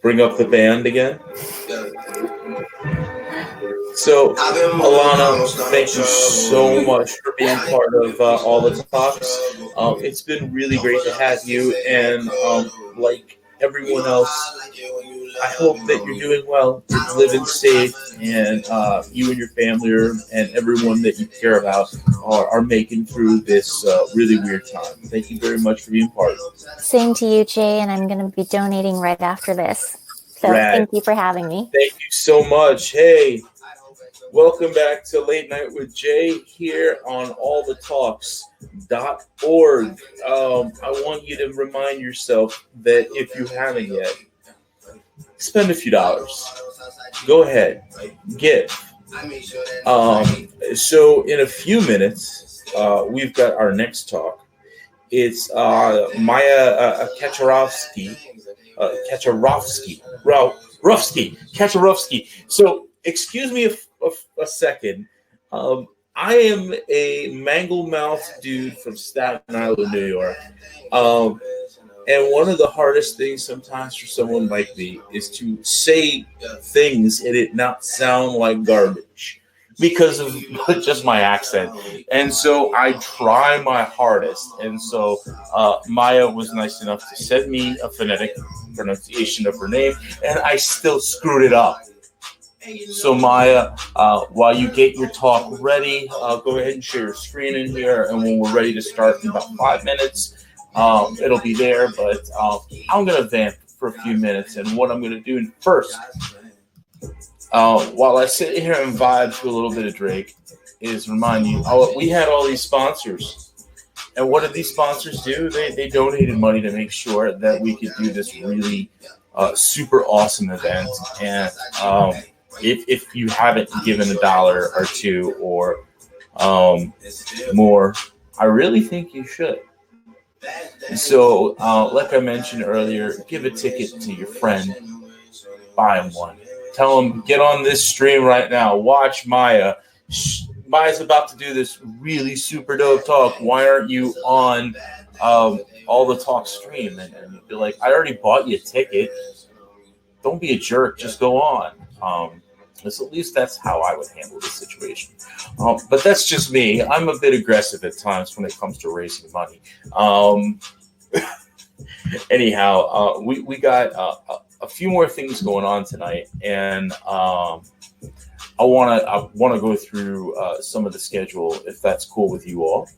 bring up the band again. So, Alana, thank you so much for being part of all the talks. It's been really great to have you, and like everyone else, I hope that you're doing well, you're living safe, and you and your family and everyone that you care about are making through this really weird time. Thank you very much for being part. Same to you, Jay, and I'm going to be donating right after this. So Rad. Thank you for having me. Thank you so much. Hey, welcome back to Late Night with Jay here on allthetalks.org. I want you to remind yourself that if you haven't yet, spend a few dollars. Go ahead, give. So in a few minutes, we've got our next talk. It's Maya Kacharovsky. Kacharovsky. So excuse me a second. I am a mangle-mouthed dude from Staten Island, New York. And one of the hardest things sometimes for someone like me is to say things and it not sound like garbage because of just my accent. And so I try my hardest. And so Maya was nice enough to send me a phonetic pronunciation of her name, and I still screwed it up. So Maya, while you get your talk ready, go ahead and share your screen in here, and when we're ready to start in about 5 minutes, it'll be there, but I'm going to vamp for a few minutes, and what I'm going to do first, while I sit here and vibe to a little bit of Drake, is remind you, we had all these sponsors. And what did these sponsors do? They donated money to make sure that we could do this really super awesome event. And if you haven't given $1 or $2 or more, I really think you should. So, like I mentioned earlier, give a ticket to your friend, buy him one. Tell him, get on this stream right now. Watch Maya. Maya's about to do this really super dope talk. Why aren't you on all the talk stream? And you'd be like, I already bought you a ticket. Don't be a jerk. Just go on. At least that's how I would handle the situation. But that's just me. I'm a bit aggressive at times when it comes to raising money. Anyhow, we got a few more things going on tonight, and I want to go through some of the schedule if that's cool with you all.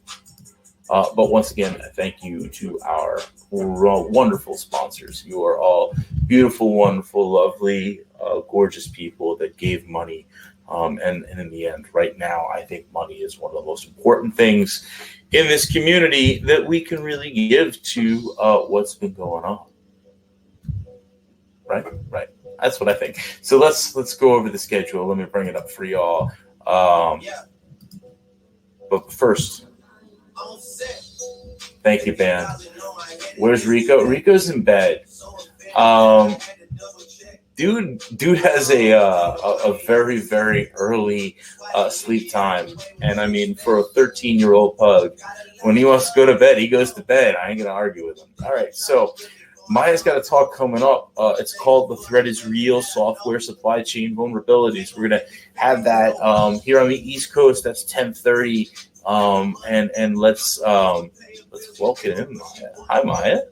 But once again, thank you to our wonderful sponsors. You are all beautiful, wonderful, lovely, gorgeous people that gave money. And in the end, right now, I think money is one of the most important things in this community that we can really give to what's been going on. Right. That's what I think. So let's go over the schedule. Let me bring it up for y'all. But first, thank you, band. Where's Rico? Rico's in bed. Dude has a very, very early sleep time. And I mean, for a 13-year-old pug, when he wants to go to bed, he goes to bed. I ain't going to argue with him. All right, so Maya's got a talk coming up. It's called The Threat is Real, Software Supply Chain Vulnerabilities. We're going to have that here on the East Coast. That's 10:30. And let's welcome in Maya. Hi, Maya.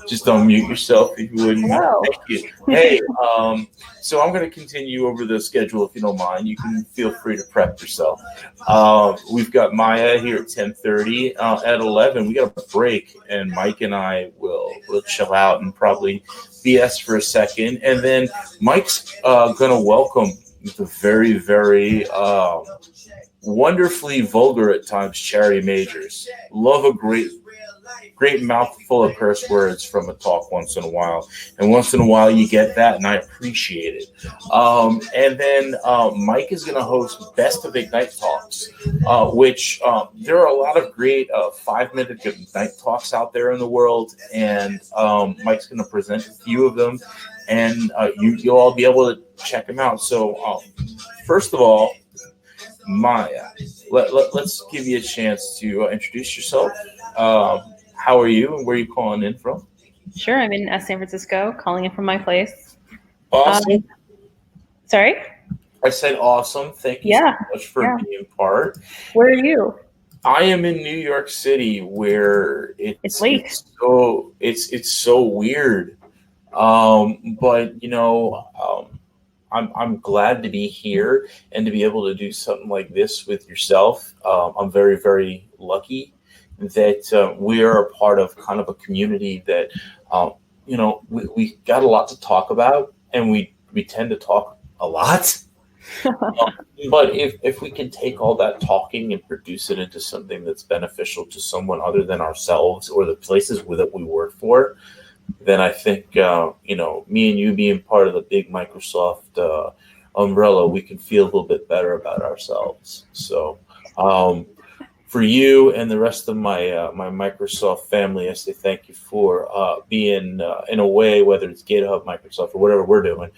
Just unmute yourself if you wouldn't. Hello. Thank you. Hey, so I'm going to continue over the schedule if you don't mind. You can feel free to prep yourself. We've got Maya here at 10:30. At 11, we got a break, and Mike and I will chill out and probably BS for a second. And then Mike's going to welcome the very, very wonderfully vulgar at times Charity Majors. Love a great mouthful of curse words from a talk once in a while. And once in a while you get that, and I appreciate it. And then Mike is going to host Best of Ignite Talks, which there are a lot of great 5-minute Ignite Talks out there in the world. And Mike's going to present a few of them, and you'll all be able to check them out. So first of all, Maya, let's give you a chance to introduce yourself. How are you and where are you calling in from? Sure, I'm in San Francisco, calling in from my place. Awesome. Sorry? I said awesome. Thank you so much for being part. Where are you? I am in New York City, where It's late. it's so weird. But I'm glad to be here and to be able to do something like this with yourself. I'm very, very lucky that we are a part of kind of a community that, we got a lot to talk about, and we tend to talk a lot. But if we can take all that talking and produce it into something that's beneficial to someone other than ourselves or the places that we work for, then I think me and you being part of the big Microsoft umbrella, we can feel a little bit better about ourselves. So for you and the rest of my Microsoft family, I say thank you for being in a way, whether it's GitHub, Microsoft, or whatever we're doing.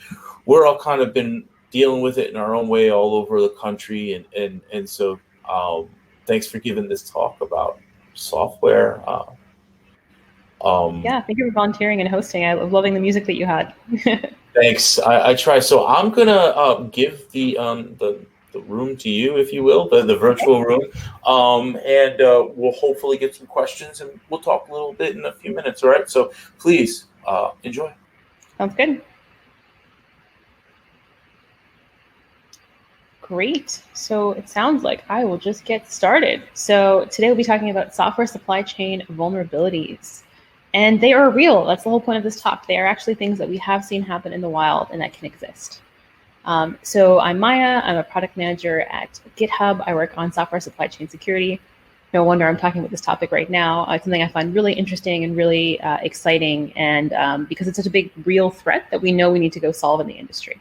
We're all kind of been dealing with it in our own way all over the country, and so thanks for giving this talk about software. Thank you for volunteering and hosting. I love loving the music that you had. Thanks. I try. So I'm gonna give the room to you, if you will, the virtual room, and we'll hopefully get some questions, and we'll talk a little bit in a few minutes. All right. So please enjoy. Sounds good. Great. So it sounds like I will just get started. So today we'll be talking about software supply chain vulnerabilities. And they are real. That's the whole point of this talk. They are actually things that we have seen happen in the wild and that can exist. So I'm Maya. I'm a product manager at GitHub. I work on software supply chain security. No wonder I'm talking about this topic right now. It's something I find really interesting and really exciting, and because it's such a big real threat that we know we need to go solve in the industry.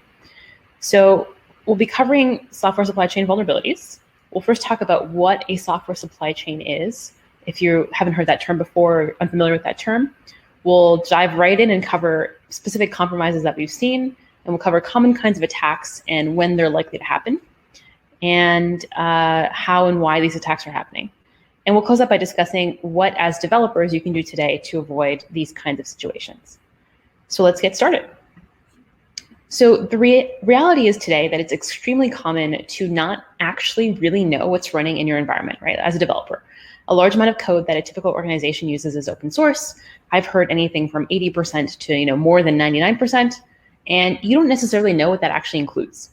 So we'll be covering software supply chain vulnerabilities. We'll first talk about what a software supply chain is. If you haven't heard that term before or unfamiliar with that term, we'll dive right in and cover specific compromises that we've seen, and we'll cover common kinds of attacks and when they're likely to happen, and how and why these attacks are happening. And we'll close up by discussing what, as developers, you can do today to avoid these kinds of situations. So let's get started. So the reality is today that it's extremely common to not actually really know what's running in your environment, right, as a developer. A large amount of code that a typical organization uses is open source. I've heard anything from 80% to more than 99%, and you don't necessarily know what that actually includes.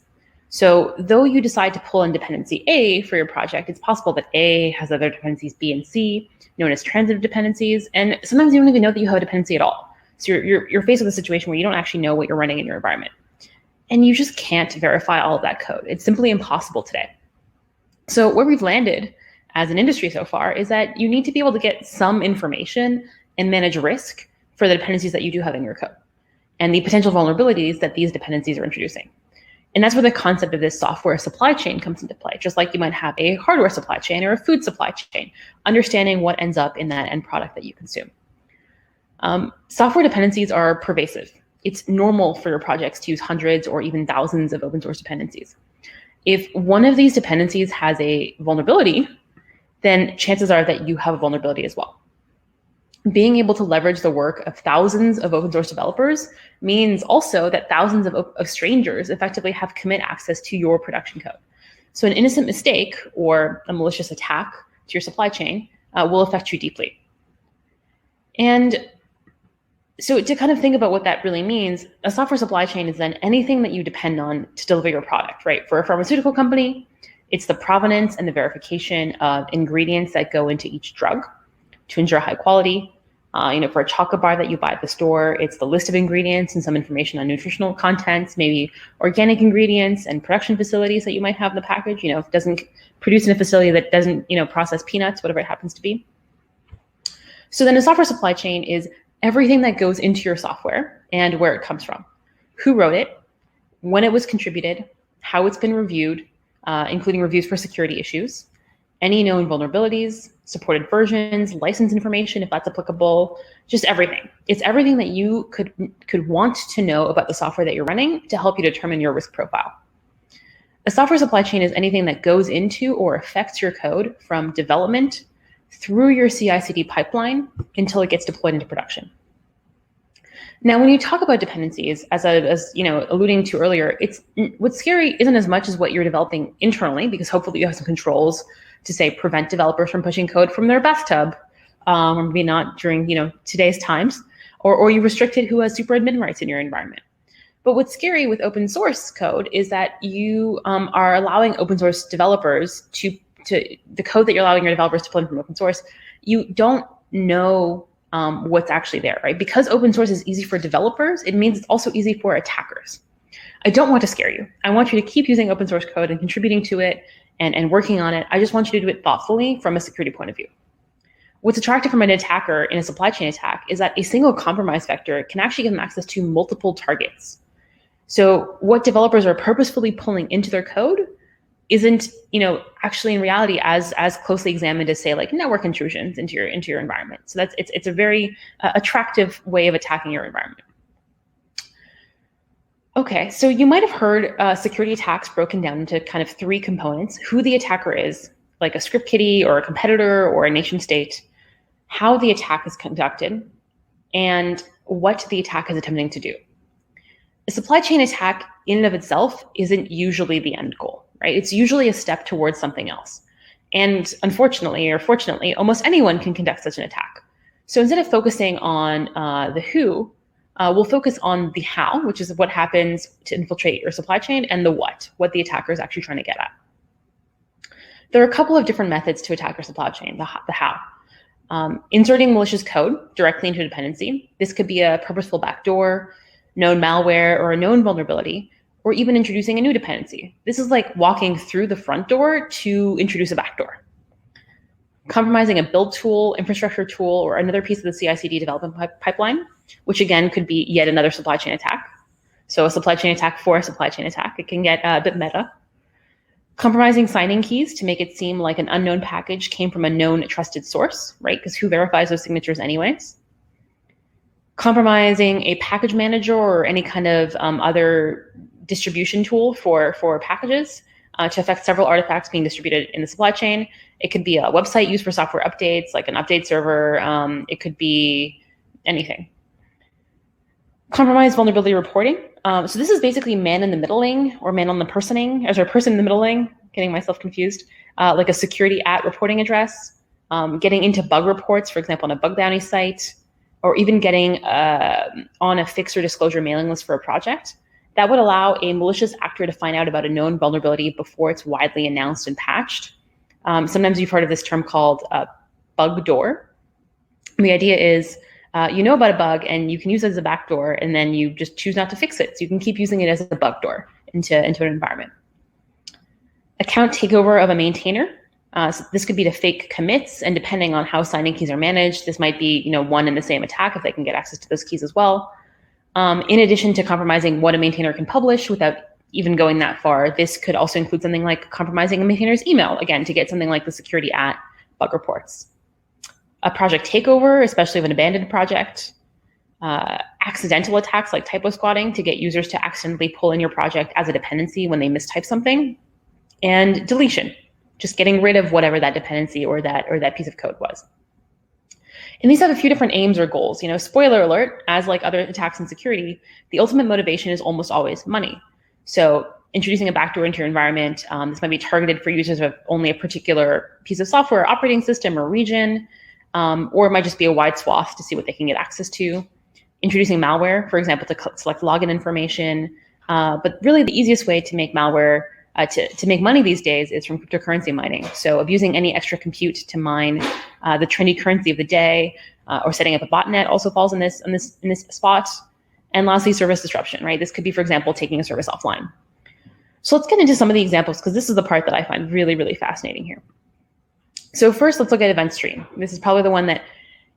So though you decide to pull in dependency A for your project, it's possible that A has other dependencies B and C, known as transitive dependencies, and sometimes you don't even know that you have a dependency at all. So you're faced with a situation where you don't actually know what you're running in your environment. And you just can't verify all of that code. It's simply impossible today. So where we've landed as an industry so far is that you need to be able to get some information and manage risk for the dependencies that you do have in your code and the potential vulnerabilities that these dependencies are introducing. And that's where the concept of this software supply chain comes into play, just like you might have a hardware supply chain or a food supply chain, understanding what ends up in that end product that you consume. Software dependencies are pervasive. It's normal for your projects to use hundreds or even thousands of open source dependencies. If one of these dependencies has a vulnerability, then chances are that you have a vulnerability as well. Being able to leverage the work of thousands of open source developers means also that thousands of strangers effectively have commit access to your production code. So an innocent mistake or a malicious attack to your supply chain will affect you deeply. And so to kind of think about what that really means, a software supply chain is then anything that you depend on to deliver your product, right? For a pharmaceutical company, it's the provenance and the verification of ingredients that go into each drug to ensure high quality. For a chocolate bar that you buy at the store, it's the list of ingredients and some information on nutritional contents, maybe organic ingredients and production facilities that you might have in the package. If it doesn't produce in a facility that doesn't, process peanuts, whatever it happens to be. So then a software supply chain is everything that goes into your software and where it comes from, who wrote it, when it was contributed, how it's been reviewed, including reviews for security issues, any known vulnerabilities, supported versions, license information, if that's applicable, just everything. It's everything that you could want to know about the software that you're running to help you determine your risk profile. A software supply chain is anything that goes into or affects your code from development through your CI/CD pipeline until it gets deployed into production. Now, when you talk about dependencies, as alluding to earlier, what's scary isn't as much as what you're developing internally, because hopefully you have some controls to say prevent developers from pushing code from their bathtub, or maybe not during today's times, or you restricted who has super admin rights in your environment. But what's scary with open source code is that you are allowing open source developers to the code that you're allowing your developers to pull in from open source. You don't know what's actually there, right? Because open source is easy for developers, it means it's also easy for attackers. I don't want to scare you. I want you to keep using open source code and contributing to it and working on it. I just want you to do it thoughtfully from a security point of view. What's attractive from an attacker in a supply chain attack is that a single compromise vector can actually give them access to multiple targets. So what developers are purposefully pulling into their code isn't, actually in reality as closely examined as, say, like network intrusions into your environment. So it's a very attractive way of attacking your environment. Okay, so you might have heard security attacks broken down into kind of three components: who the attacker is, like a script kiddie or a competitor or a nation state, how the attack is conducted, and what the attack is attempting to do. A supply chain attack in and of itself isn't usually the end goal, right? It's usually a step towards something else. And unfortunately, or fortunately, almost anyone can conduct such an attack. So instead of focusing on the who, we'll focus on the how, which is what happens to infiltrate your supply chain, and the what the attacker is actually trying to get at. There are a couple of different methods to attack your supply chain, the how. Inserting malicious code directly into a dependency. This could be a purposeful backdoor, known malware, or a known vulnerability, or even introducing a new dependency. This is like walking through the front door to introduce a backdoor. Compromising a build tool, infrastructure tool, or another piece of the CI/CD development pipeline, which again could be yet another supply chain attack. So a supply chain attack for a supply chain attack. It can get a bit meta. Compromising signing keys to make it seem like an unknown package came from a known trusted source, right? Because who verifies those signatures anyways? Compromising a package manager or any kind of other distribution tool for packages to affect several artifacts being distributed in the supply chain. It could be a website used for software updates, like an update server. It could be anything. Compromised vulnerability reporting. So this is basically man in the middling or man on the personing, or sorry, person in the middling, getting myself confused, like a security at reporting address, getting into bug reports, for example, on a bug bounty site, or even getting on a fix or disclosure mailing list for a project. That would allow a malicious actor to find out about a known vulnerability before it's widely announced and patched. Sometimes you've heard of this term called bug door. And the idea is you know about a bug and you can use it as a backdoor, and then you just choose not to fix it. So you can keep using it as a bug door into an environment. Account takeover of a maintainer. So this could be to fake commits, and depending on how signing keys are managed, this might be one and the same attack if they can get access to those keys as well. In addition to compromising what a maintainer can publish without even going that far, this could also include something like compromising a maintainer's email, again, to get something like the security at bug reports. A project takeover, especially of an abandoned project. Accidental attacks like typo squatting to get users to accidentally pull in your project as a dependency when they mistype something. And deletion, just getting rid of whatever that dependency or that piece of code was. And these have a few different aims or goals. Spoiler alert, as like other attacks in security, the ultimate motivation is almost always money. So introducing a backdoor into your environment, this might be targeted for users of only a particular piece of software, operating system, or region, or it might just be a wide swath to see what they can get access to. Introducing malware, for example, to select login information. But really the easiest way to make malware to make money these days is from cryptocurrency mining. So abusing any extra compute to mine the trendy currency of the day, or setting up a botnet also falls in this spot. And lastly, service disruption, right? This could be, for example, taking a service offline. So let's get into some of the examples, because this is the part that I find really, really fascinating here. So first, let's look at event stream. This is probably the one that,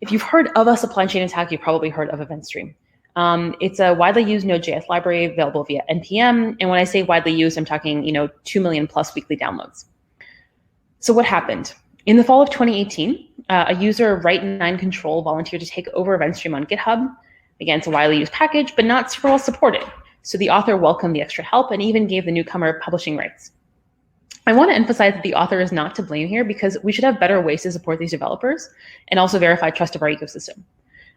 if you've heard of a supply chain attack, you've probably heard of event stream. It's a widely used Node.js library available via NPM. And when I say widely used, I'm talking 2 million plus weekly downloads. So what happened? In the fall of 2018, a user, Right9Control, volunteered to take over event stream on GitHub. Again, it's a widely used package, but not super well supported. So the author welcomed the extra help and even gave the newcomer publishing rights. I want to emphasize that the author is not to blame here, because we should have better ways to support these developers and also verify trust of our ecosystem.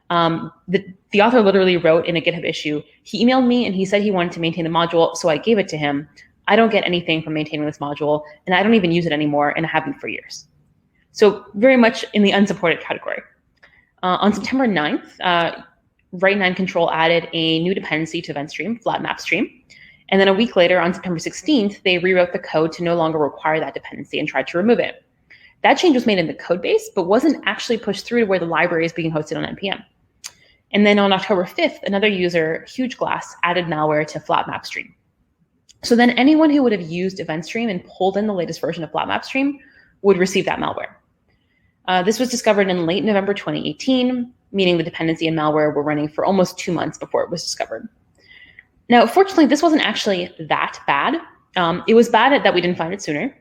The author literally wrote in a GitHub issue, he emailed me and he said he wanted to maintain the module, so I gave it to him. I don't get anything from maintaining this module, and I don't even use it anymore, and I haven't for years. So very much in the unsupported category. On September 9th, Write9 Control added a new dependency to event stream, flat map stream. And then a week later, on September 16th, they rewrote the code to no longer require that dependency and tried to remove it. That change was made in the code base, but wasn't actually pushed through to where the library is being hosted on NPM. And then on October 5th, another user, HugeGlass, added malware to FlatMapStream. So then anyone who would have used EventStream and pulled in the latest version of FlatMapStream would receive that malware. This was discovered in late November 2018, meaning the dependency and malware were running for almost 2 months before it was discovered. Now, fortunately, this wasn't actually that bad. It was bad that we didn't find it sooner,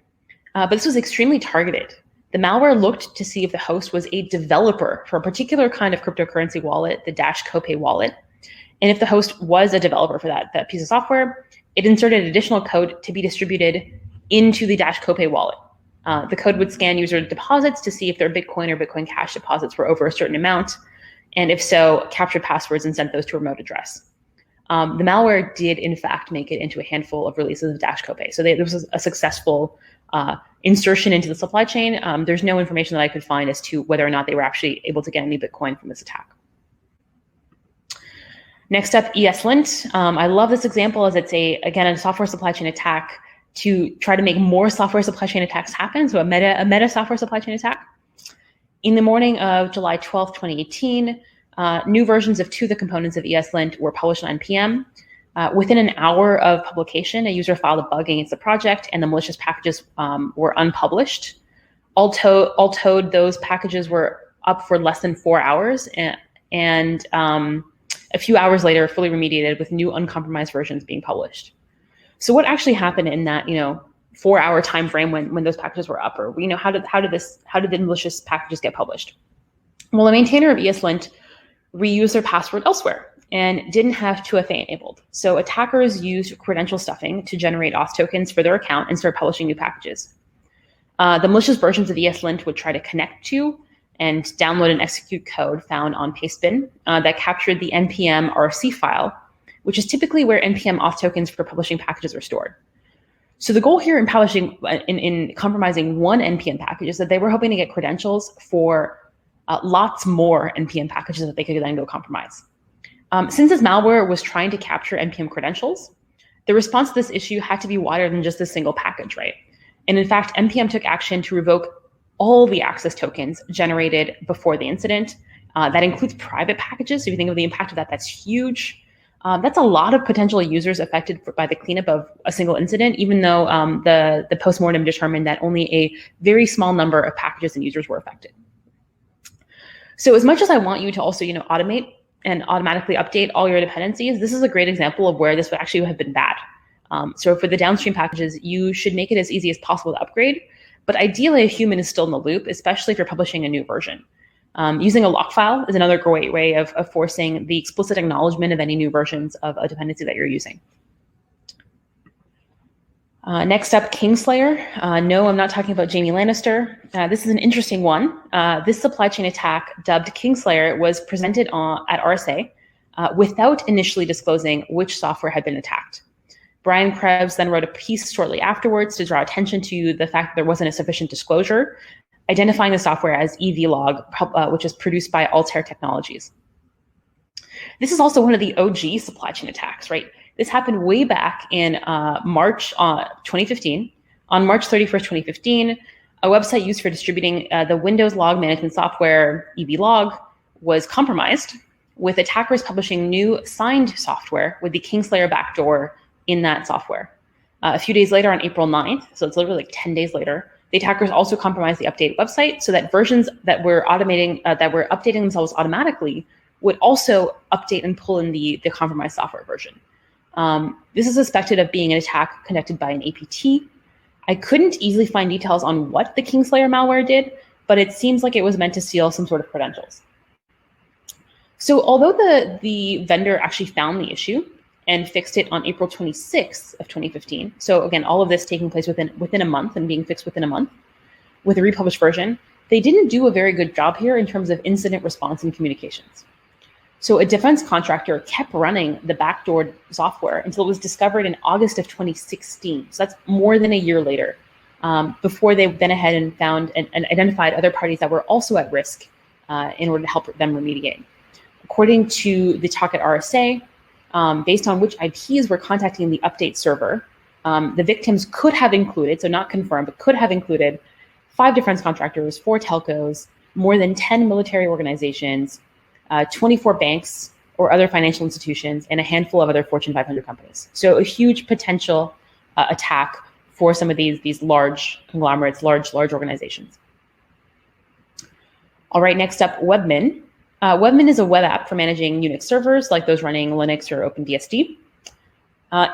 but this was extremely targeted. The malware looked to see if the host was a developer for a particular kind of cryptocurrency wallet, the Dash Copay wallet. And if the host was a developer for that piece of software, it inserted additional code to be distributed into the Dash Copay wallet. The code would scan user deposits to see if their Bitcoin or Bitcoin Cash deposits were over a certain amount. And if so, captured passwords and sent those to a remote address. The malware did, in fact, make it into a handful of releases of Dash Copay. So this was a successful insertion into the supply chain. There's no information that I could find as to whether or not they were actually able to get any Bitcoin from this attack. Next up, ESLint. I love this example as it's again, a software supply chain attack to try to make more software supply chain attacks happen. So a meta software supply chain attack. In the morning of July 12th, 2018, new versions of 2 of the components of ESLint were published on NPM. Within an hour of publication, a user filed a bug against the project and the malicious packages were unpublished. All told, those packages were up for less than 4 hours and a few hours later, fully remediated with new uncompromised versions being published. So what actually happened in that 4-hour time frame when those packages were up, or how did the malicious packages get published? Well, the maintainer of ESLint reused their password elsewhere and didn't have 2FA enabled. So attackers used credential stuffing to generate auth tokens for their account and start publishing new packages. The malicious versions of ESLint would try to connect to and download and execute code found on pastebin that captured the npm RC file, which is typically where npm auth tokens for publishing packages are stored. So the goal here in compromising one npm package is that they were hoping to get credentials for lots more npm packages that they could then go compromise. Since this malware was trying to capture npm credentials, the response to this issue had to be wider than just a single package, right? And in fact, npm took action to revoke all the access tokens generated before the incident. That includes private packages. So if you think of the impact of that, that's huge. That's a lot of potential users affected by the cleanup of a single incident, even though the postmortem determined that only a very small number of packages and users were affected. So as much as I want you to also automate and automatically update all your dependencies, this is a great example of where this would actually have been bad. So for the downstream packages, you should make it as easy as possible to upgrade. But ideally, a human is still in the loop, especially if you're publishing a new version. Using a lock file is another great way of forcing the explicit acknowledgement of any new versions of a dependency that you're using. Next up, Kingslayer. No, I'm not talking about Jaime Lannister. This is an interesting one. This supply chain attack, dubbed Kingslayer, was presented at RSA without initially disclosing which software had been attacked. Brian Krebs then wrote a piece shortly afterwards to draw attention to the fact that there wasn't a sufficient disclosure, identifying the software as EVlog, which is produced by Altair Technologies. This is also one of the OG supply chain attacks, right? This happened way back in March 2015. On March 31st, 2015, a website used for distributing the Windows log management software, EVlog, was compromised, with attackers publishing new signed software with the Kingslayer backdoor in that software. A few days later, on April 9th, so it's literally like 10 days later, the attackers also compromised the update website so that versions that were updating themselves automatically would also update and pull in the compromised software version. This is suspected of being an attack conducted by an APT. I couldn't easily find details on what the Kingslayer malware did, but it seems like it was meant to steal some sort of credentials. So although the vendor actually found the issue and fixed it on April 26th of 2015. So again, all of this taking place within a month and being fixed within a month with a republished version, they didn't do a very good job here in terms of incident response and communications. So a defense contractor kept running the backdoor software until it was discovered in August of 2016. So that's more than a year later, before they went ahead and found and identified other parties that were also at risk in order to help them remediate. According to the talk at RSA, based on which IPs were contacting the update server, the victims could have included, so not confirmed, but could have included 5 defense contractors, 4 telcos, more than 10 military organizations, 24 banks or other financial institutions, and a handful of other Fortune 500 companies. So a huge potential attack for some of these large conglomerates, large organizations. All right, next up, Webmin. Webmin is a web app for managing Unix servers like those running Linux or OpenBSD.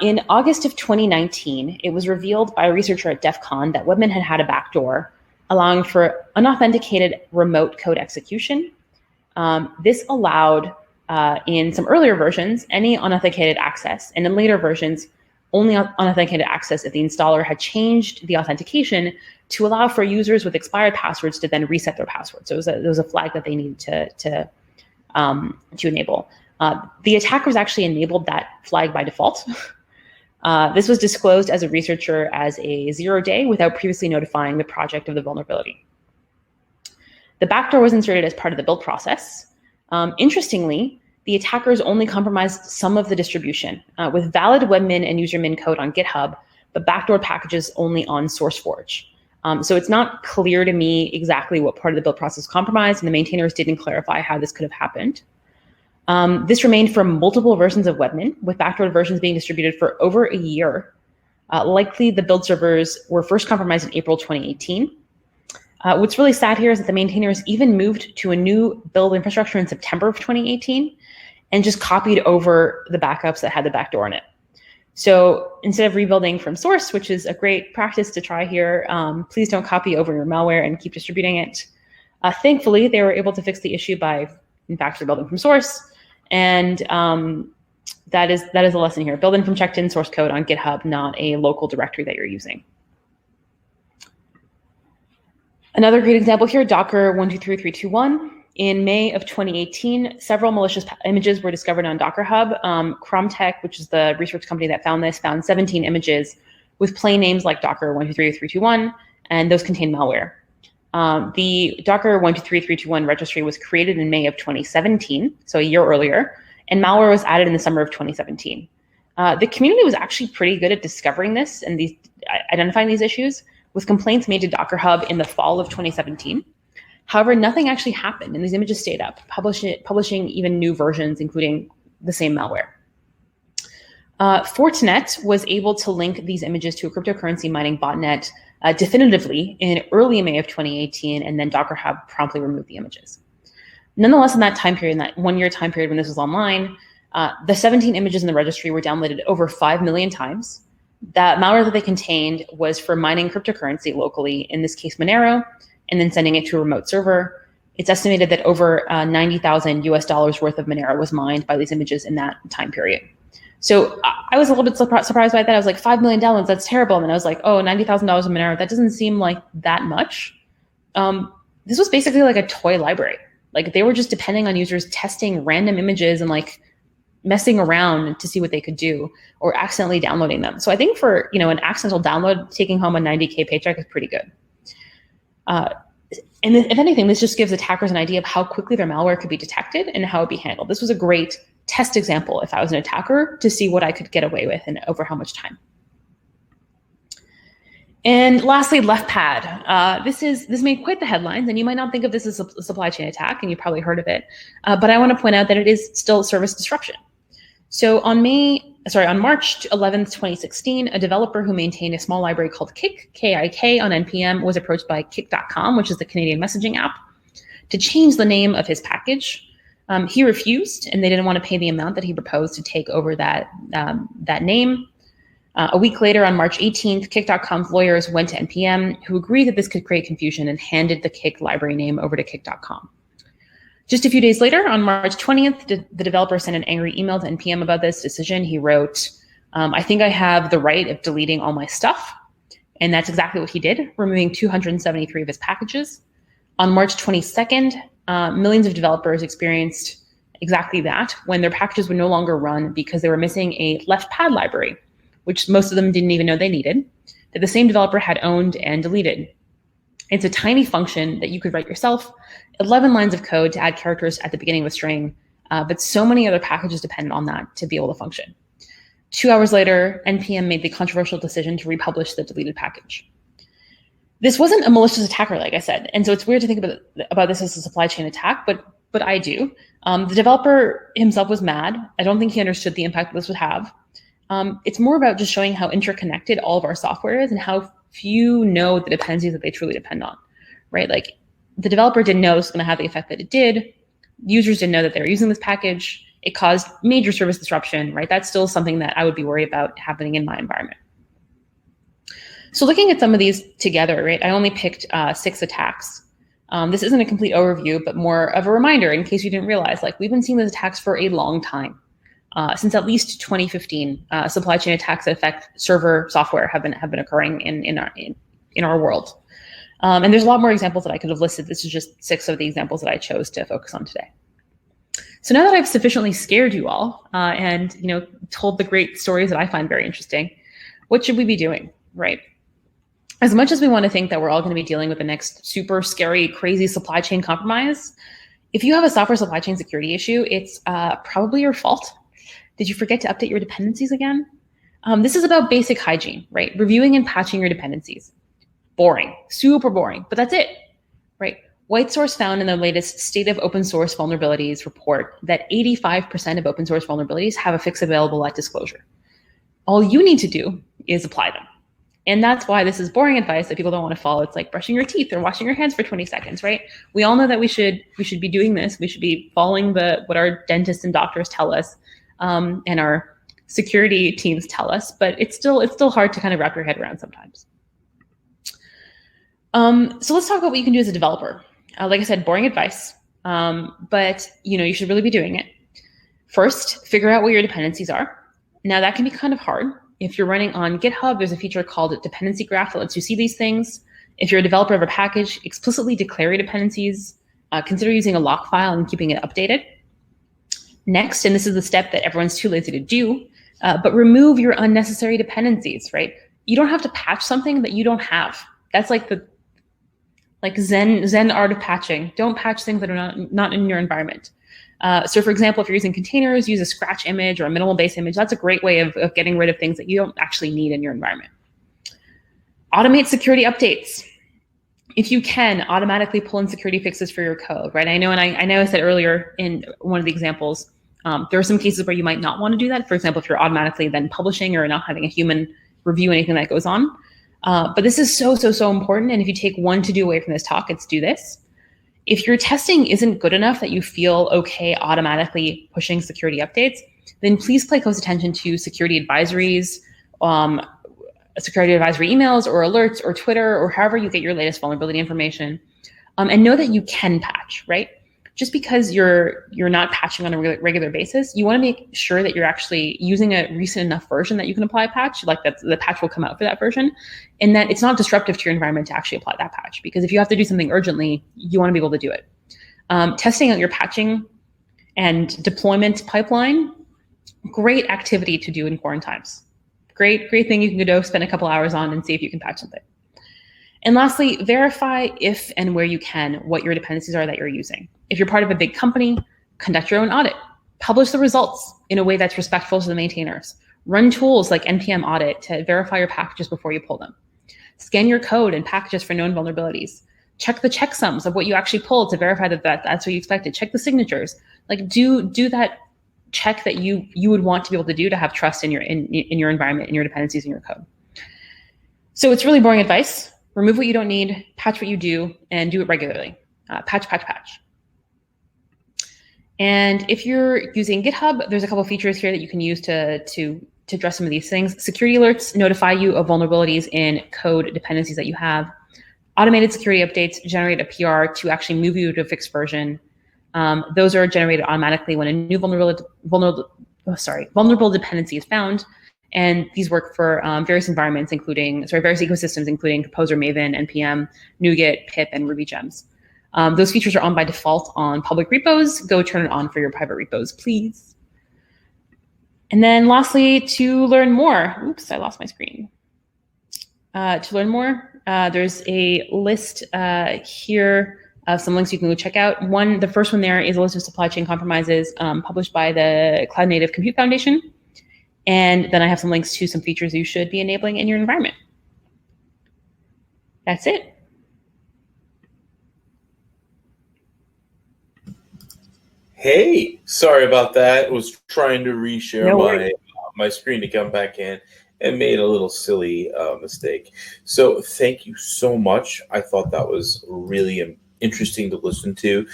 In August of 2019, it was revealed by a researcher at DEF CON that Webmin had a backdoor allowing for unauthenticated remote code execution. This allowed, in some earlier versions, any unauthenticated access, and in later versions, only unauthenticated access if the installer had changed the authentication to allow for users with expired passwords to then reset their password. So it was a flag that they needed to enable. The attackers actually enabled that flag by default. This was disclosed as a researcher as a 0-day without previously notifying the project of the vulnerability. The backdoor was inserted as part of the build process. Interestingly, the attackers only compromised some of the distribution with valid webmin and usermin code on GitHub, but backdoor packages only on SourceForge. So it's not clear to me exactly what part of the build process compromised, and the maintainers didn't clarify how this could have happened. This remained for multiple versions of webmin, with backdoor versions being distributed for over a year. Likely the build servers were first compromised in April 2018. What's really sad here is that the maintainers even moved to a new build infrastructure in September of 2018 and just copied over the backups that had the backdoor in it. So instead of rebuilding from source, which is a great practice to try here, please don't copy over your malware and keep distributing it. Thankfully, they were able to fix the issue by, in fact, rebuilding from source. And that is a lesson here. Building from checked in source code on GitHub, not a local directory that you're using. Another great example here, Docker 123321. In May of 2018, several malicious images were discovered on Docker Hub. Cromtech, which is the research company that found this, found 17 images with plain names like Docker 123321, and those contain malware. The Docker 123321 registry was created in May of 2017, so a year earlier, and malware was added in the summer of 2017. The community was actually pretty good at discovering this and identifying these issues, with complaints made to Docker Hub in the fall of 2017. However, nothing actually happened, and these images stayed up, publishing even new versions, including the same malware. Fortinet was able to link these images to a cryptocurrency mining botnet definitively in early May of 2018, and then Docker Hub promptly removed the images. Nonetheless, in that time period, in that 1-year time period when this was online, the 17 images in the registry were downloaded over 5 million times. That malware that they contained was for mining cryptocurrency locally, in this case Monero, and then sending it to a remote server. It's estimated that over $90,000 worth of Monero was mined by these images in that time period. So I was a little bit surprised by that. I was like, 5 million downloads, that's terrible. And then I was like, oh, $90,000 of Monero, that doesn't seem like that much. This was basically like a toy library. Like they were just depending on users testing random images and like messing around to see what they could do, or accidentally downloading them. So I think for an accidental download, taking home a $90K paycheck is pretty good. And if anything, this just gives attackers an idea of how quickly their malware could be detected and how it would be handled. This was a great test example if I was an attacker to see what I could get away with and over how much time. And lastly, LeftPad. This made quite the headlines, and you might not think of this as a supply chain attack, and you probably heard of it. But I want to point out that it is still service disruption. So on March 11th, 2016, a developer who maintained a small library called Kik, K-I-K, on NPM was approached by Kik.com, which is the Canadian messaging app, to change the name of his package. He refused, and they didn't want to pay the amount that he proposed to take over that name. A week later, on March 18th, Kik.com's lawyers went to NPM, who agreed that this could create confusion and handed the Kik library name over to Kik.com. Just a few days later, on March 20th, the developer sent an angry email to NPM about this decision. He wrote, I think I have the right of deleting all my stuff. And that's exactly what he did, removing 273 of his packages. On March 22nd, millions of developers experienced exactly that when their packages would no longer run because they were missing a left pad library, which most of them didn't even know they needed, that the same developer had owned and deleted. It's a tiny function that you could write yourself, 11 lines of code to add characters at the beginning of a string, but so many other packages depend on that to be able to function. 2 hours later, NPM made the controversial decision to republish the deleted package. This wasn't a malicious attacker, like I said, and so it's weird to think about this as a supply chain attack, but I do. The developer himself was mad. I don't think he understood the impact this would have. It's more about just showing how interconnected all of our software is and how few know the dependencies that they truly depend on, right? Like the developer didn't know this was going to have the effect that it did. Users didn't know that they were using this package. It caused major service disruption, right? That's still something that I would be worried about happening in my environment. So looking at some of these together, right? I only picked 6 attacks. This isn't a complete overview, but more of a reminder in case you didn't realize, like we've been seeing these attacks for a long time. Since at least 2015, supply chain attacks that affect server software have been occurring in our world. And there's a lot more examples that I could have listed. This is just 6 of the examples that I chose to focus on today. So now that I've sufficiently scared you all and told the great stories that I find very interesting, what should we be doing, right? As much as we want to think that we're all going to be dealing with the next super scary, crazy supply chain compromise, if you have a software supply chain security issue, it's probably your fault. Did you forget to update your dependencies again? This is about basic hygiene, right? Reviewing and patching your dependencies. Boring, super boring, but that's it, right? White Source found in the latest State of Open Source Vulnerabilities report that 85% of open source vulnerabilities have a fix available at disclosure. All you need to do is apply them. And that's why this is boring advice that people don't want to follow. It's like brushing your teeth or washing your hands for 20 seconds, right? We all know that we should be doing this. We should be following what our dentists and doctors tell us, and our security teams tell us, but it's still hard to kind of wrap your head around sometimes. So let's talk about what you can do as a developer. Like I said, boring advice, but you should really be doing it. First, figure out what your dependencies are. Now that can be kind of hard. If you're running on GitHub, there's a feature called Dependency Graph that lets you see these things. If you're a developer of a package, explicitly declare your dependencies. Consider using a lock file and keeping it updated. Next, and this is the step that everyone's too lazy to do, but remove your unnecessary dependencies, right? You don't have to patch something that you don't have. That's like the Zen art of patching. Don't patch things that are not in your environment. So for example, if you're using containers, use a scratch image or a minimal base image. That's a great way of getting rid of things that you don't actually need in your environment. Automate security updates. If you can, automatically pull in security fixes for your code, right? I know I said earlier in one of the examples, there are some cases where you might not want to do that. For example, if you're automatically then publishing or not having a human review anything that goes on. But this is so important. And if you take one to-do away from this talk, it's do this. If your testing isn't good enough that you feel okay automatically pushing security updates, then please pay close attention to security advisories, security advisory emails or alerts or Twitter or however you get your latest vulnerability information, and know that you can patch, right? Just because you're not patching on a regular basis, you want to make sure that you're actually using a recent enough version that you can apply a patch, like that the patch will come out for that version, and that it's not disruptive to your environment to actually apply that patch. Because if you have to do something urgently, you want to be able to do it. Testing out your patching and deployment pipeline, great activity to do in quarantine times. Great thing you can go spend a couple hours on and see if you can patch something. And lastly, verify if and where you can what your dependencies are that you're using. If you're part of a big company, conduct your own audit. Publish the results in a way that's respectful to the maintainers. Run tools like NPM audit to verify your packages before you pull them. Scan your code and packages for known vulnerabilities. Check the checksums of what you actually pulled to verify that that's what you expected. Check the signatures. Like do that check that you would want to be able to do to have trust in your environment, in your dependencies, in your code. So it's really boring advice. Remove what you don't need, patch what you do, and do it regularly. Patch. And if you're using GitHub, there's a couple features here that you can use to address some of these things. Security alerts notify you of vulnerabilities in code dependencies that you have. Automated security updates generate a PR to actually move you to a fixed version. Those are generated automatically when a new vulnerable dependency is found. And these work for various environments, various ecosystems, including Composer, Maven, NPM, NuGet, pip, and Ruby gems. Those features are on by default on public repos. Go turn it on for your private repos, please. And then lastly, to learn more, oops, I lost my screen. To learn more, there's a list here of some links you can go check out. The first one there is a list of supply chain compromises published by the Cloud Native Compute Foundation. And then I have some links to some features you should be enabling in your environment. That's it. Hey, sorry about that. I was trying to reshare No my screen to come back in and made a little silly mistake. So thank you so much. I thought that was really interesting to listen to.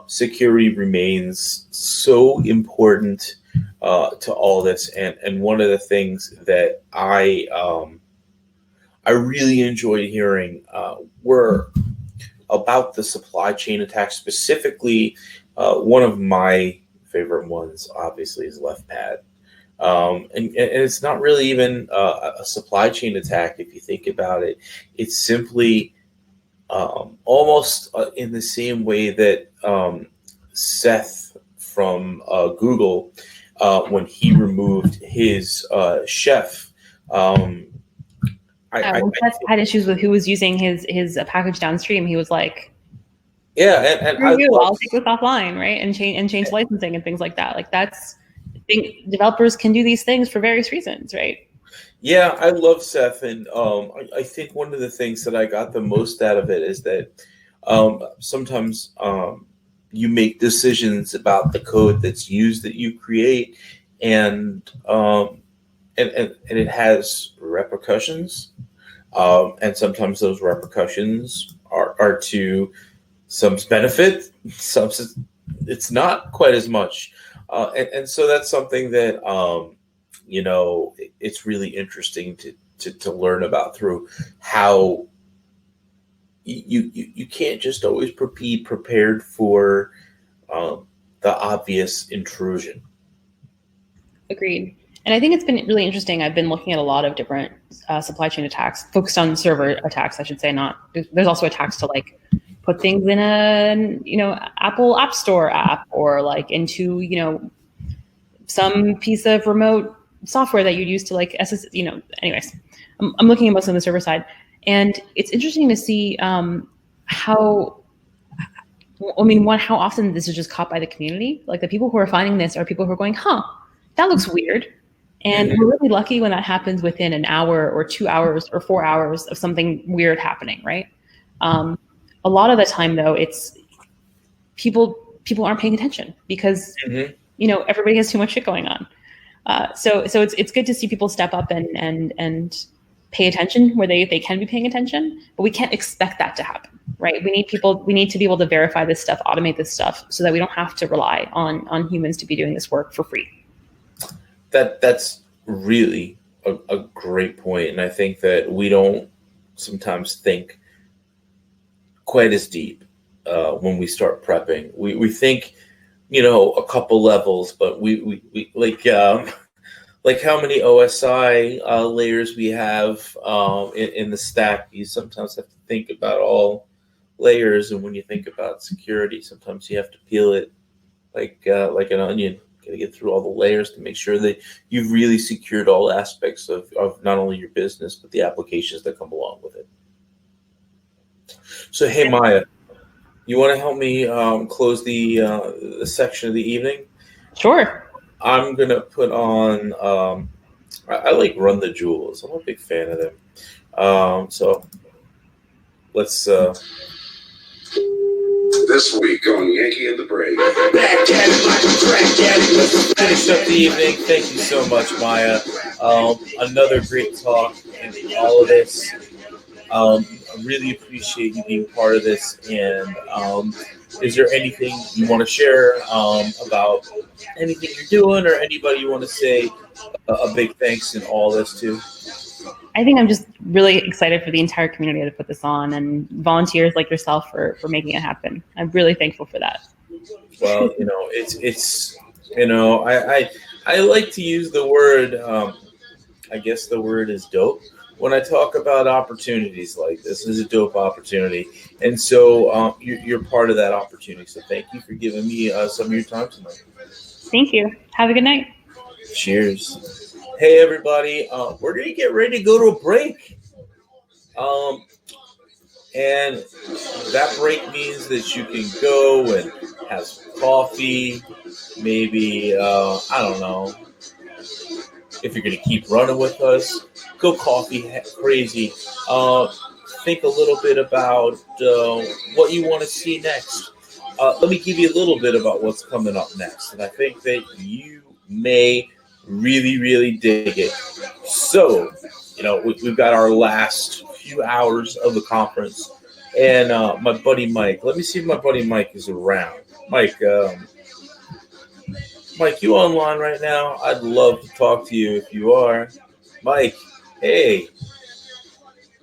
Security remains so important to all this, and one of the things that I really enjoyed hearing were about the supply chain attacks. Specifically, one of my favorite ones, obviously, is LeftPad. And it's not really even a supply chain attack if you think about it. It's simply almost in the same way that Seth from Google, when he removed his chef. Seth had issues with who was using his package downstream. He was like, yeah, and I'll take this offline, right? And change licensing and things like that. Like I think developers can do these things for various reasons, right? Yeah, I love Seth, and I think one of the things that I got the most out of it is that sometimes you make decisions about the code that's used that you create, and it has repercussions, and sometimes those repercussions are to some's benefit, some's it's not quite as much, and so that's something that it's really interesting to learn about through how you can't just always be prepared for the obvious intrusion. Agreed. And I think it's been really interesting. I've been looking at a lot of different supply chain attacks, focused on server attacks, I should say. There's also attacks to like put things in a Apple App Store app, or like into some piece of remote software that you'd use to like anyways. I'm looking at mostly on the server side, and it's interesting to see how often this is just caught by the community. Like the people who are finding this are people who are going, that looks weird. And we're really lucky when that happens within an hour or 2 hours or 4 hours of something weird happening, right? A lot of the time, though, it's people aren't paying attention because everybody has too much shit going on. So it's good to see people step up and pay attention where they can be paying attention, but we can't expect that to happen, right? We need to be able to verify this stuff, automate this stuff, so that we don't have to rely on humans to be doing this work for free. That's really a great point, and I think that we don't sometimes think quite as deep when we start prepping. We think a couple levels, but we like how many OSI layers we have in the stack. You sometimes have to think about all layers, and when you think about security, sometimes you have to peel it like an onion. Got to get through all the layers to make sure that you've really secured all aspects of not only your business, but the applications that come along with it. So, hey, Maya, you want to help me close the section of the evening? Sure. I'm going to put on, I like Run the Jewels. I'm a big fan of them. So let's... This week on Yankee and the Brave. Finish up the evening. Thank you so much, Maya. Another great talk and all of this. I really appreciate you being part of this. And is there anything you want to share about anything you're doing, or anybody you want to say a big thanks in all this to? I think I'm just really excited for the entire community to put this on, and volunteers like yourself for making it happen. I'm really thankful for that. Well, it's I like to use the word, I guess the word is dope, when I talk about opportunities like this is a dope opportunity, and so you're part of that opportunity. So thank you for giving me some of your time tonight. Thank you. Have a good night. Cheers. Hey everybody, we're gonna get ready to go to a break. And that break means that you can go and have some coffee, maybe, I don't know, if you're going to keep running with us, go coffee crazy. Think a little bit about what you want to see next. Let me give you a little bit about what's coming up next. And I think that you may really, really dig it. So, we've got our last few hours of the conference. And my buddy Mike, let me see if my buddy Mike is around. Mike, you online right now? I'd love to talk to you if you are. Mike, hey,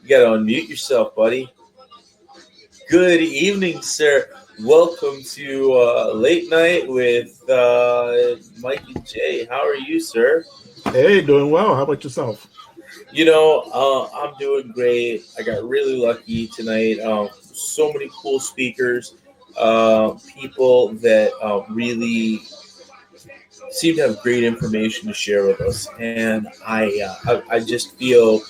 you got to unmute yourself, buddy. Good evening, sir. Welcome to Late Night with Mike and Jay. How are you, sir? Hey, doing well. How about yourself? I'm doing great. I got really lucky tonight. So many cool speakers, people that really seem to have great information to share with us, and I just feel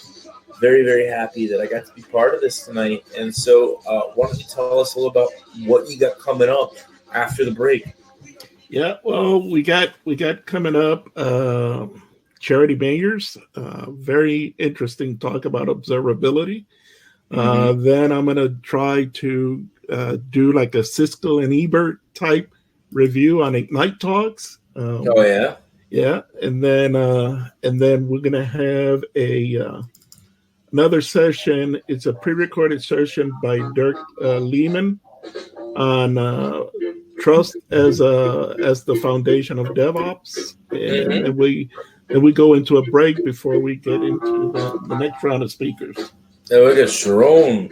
very, very happy that I got to be part of this tonight. And so, why don't you tell us a little about what you got coming up after the break? Yeah, well, we got coming up Charity Bangers. Very interesting talk about observability. Then I'm going to try to do like a Siskel and Ebert type review on Ignite Talks. Oh yeah, yeah, and then we're going to have another session. It's a pre-recorded session by Dirk Lehman on trust as the foundation of DevOps, and we go into a break before we get into the next round of speakers. Yeah, we got Sharon,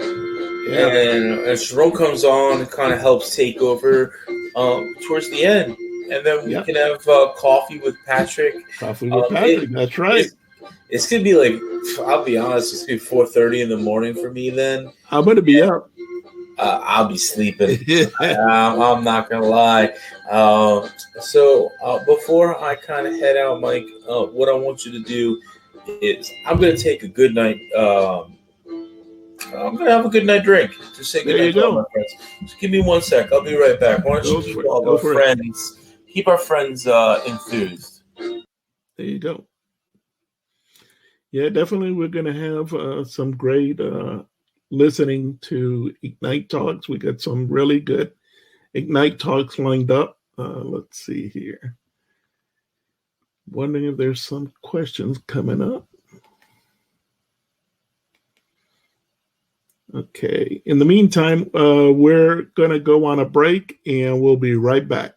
Yeah. and Sharon comes on and kind of helps take over towards the end, and then we can have coffee with Patrick. Coffee with Patrick. That's right. It's gonna be like, I'll be honest, it's gonna be 4:30 in the morning for me. Then I'm gonna be up. I'll be sleeping. I'm not gonna lie. So before I kind of head out, Mike, what I want you to do is I'm gonna take a good night. I'm gonna have a good night drink. Just say good night to all my friends. Just give me 1 sec. I'll be right back. Why don't you keep all our friends? Keep our friends enthused. There you go. Yeah, definitely. We're gonna have some great listening to Ignite Talks. We got some really good Ignite Talks lined up. Let's see here. Wondering if there's some questions coming up. Okay. In the meantime, we're going to go on a break and we'll be right back.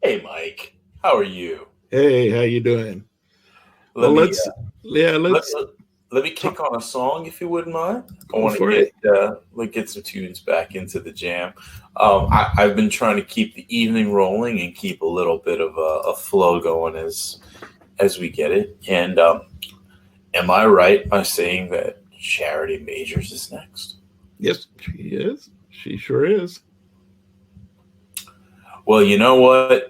Hey, Mike, how are you? Hey, how you doing? Let Well, me let, let's let me kick talk. on a song if you wouldn't mind. I Go want to for it. get some tunes back into the jam. I've been trying to keep the evening rolling and keep a little bit of a flow going as we get it. And am I right by saying that Charity Majors is next? Yes, she is. She sure is. Well, you know what?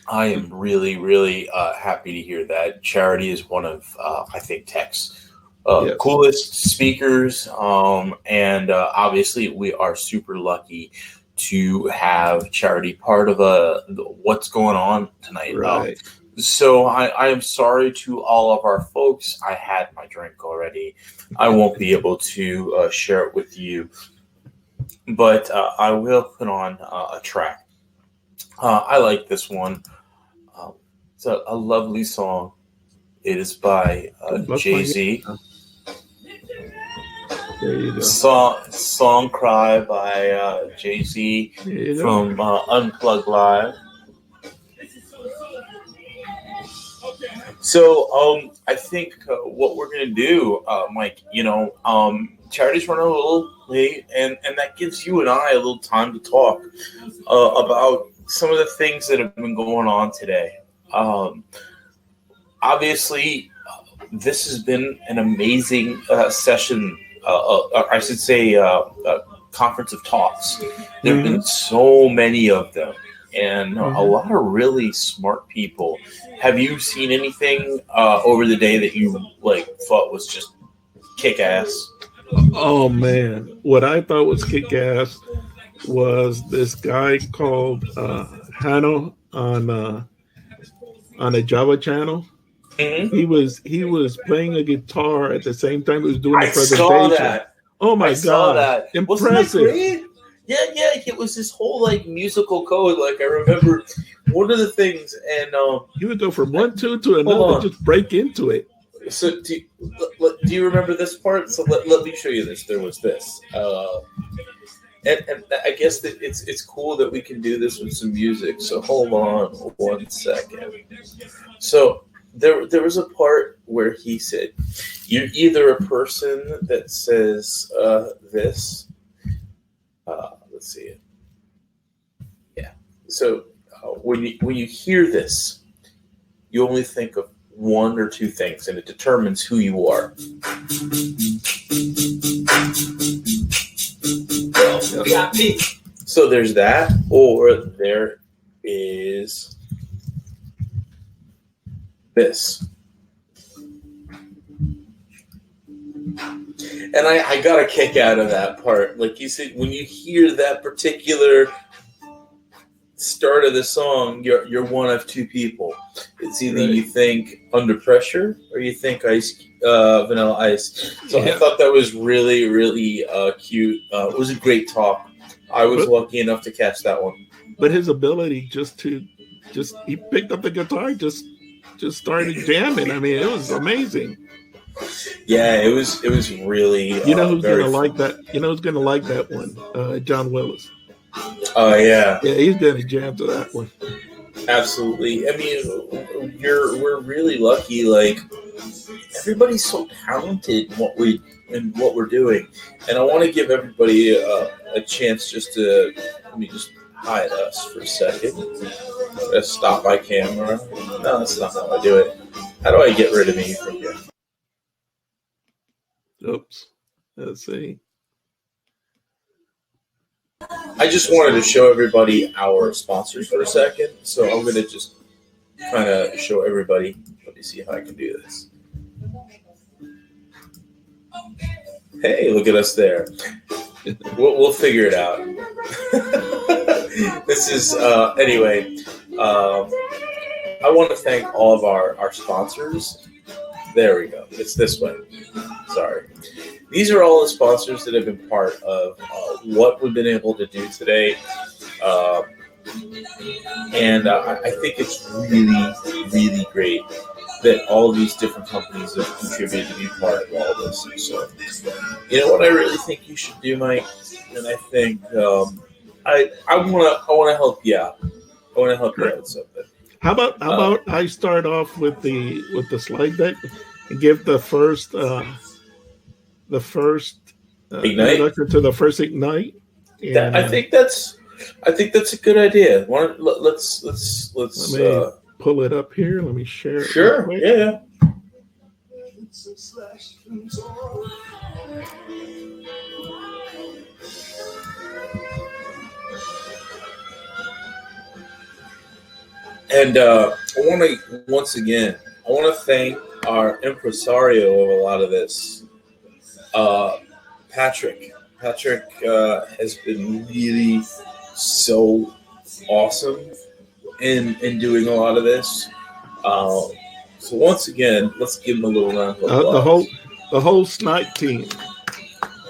I am really, really happy to hear that. Charity is one of, I think, tech's Yes. coolest speakers. And obviously, we are super lucky to have Charity part of what's going on tonight. Right. So I am sorry to all of our folks. I had my drink already. I won't be able to share it with you, but I will put on a track. I like this one. It's a lovely song. It is by Bust my Jay-Z. There you go. Song Cry by Jay-Z There you go. from Unplugged Live. So I think what we're going to do, Mike, Charity's running a little late, and that gives you and I a little time to talk about some of the things that have been going on today. Obviously, this has been an amazing session. I should say, conference of talks. There have been so many of them, and a lot of really smart people. Have you seen anything over the day that you thought was just kick ass? Oh man, what I thought was kick ass was this guy called Hano on a Java channel. Mm-hmm. He was playing a guitar at the same time he was doing the I presentation. saw that. Oh my saw gosh. that. Impressive. Wasn't that great? Yeah. It was this whole musical code. I remember one of the things, and he would go from one tune to another, just break into it. So do you remember this part? So let me show you this. There was this, and I guess that it's cool that we can do this with some music. So hold on 1 second. So there was a part where he said, "You're either a person that says this." Let's see it. Yeah. So when you hear this, you only think of one or two things, and it determines who you are. So there's that, or there is this. And I got a kick out of that part. Like you said, when you hear that particular start of the song, you're one of two people. It's either you think Under Pressure or you think Vanilla Ice. So I thought that was really, really cute. It was a great talk. I was lucky enough to catch that one. But his ability he picked up the guitar, just started jamming. I mean, it was amazing. Yeah, it was really. You know who's gonna like that? You know who's gonna like that one? John Willis. Oh yeah, he's gonna jam to that one. Absolutely. I mean, we're really lucky. Everybody's so talented in what we're doing, and I want to give everybody a chance just to let me just hide us for a second. Let's stop my camera. No, that's not how I do it. How do I get rid of me from here? Oops. Let's see. I just wanted to show everybody our sponsors for a second. So I'm going to just kind of show everybody. Let me see how I can do this. Hey, look at us there. We'll figure it out. This is, anyway, I want to thank all of our sponsors. There we go. It's this way. Sorry. These are all the sponsors that have been part of what we've been able to do today. And I think it's really, really great that all these different companies have contributed to be part of all this. And so, you know what I really think you should do, Mike? And I think I want to help you out. I want to help you out with something. How about I start off with the slide deck and give the first Ignite. introduction to the first Ignite. And I think that's a good idea. Let's let me pull it up here. Let me share it real sure. quick. Yeah. And I want to I want to thank our impresario of a lot of this, Patrick. Patrick has been really so awesome in doing a lot of this. So once again, let's give him a little round of applause. The whole Snipe team.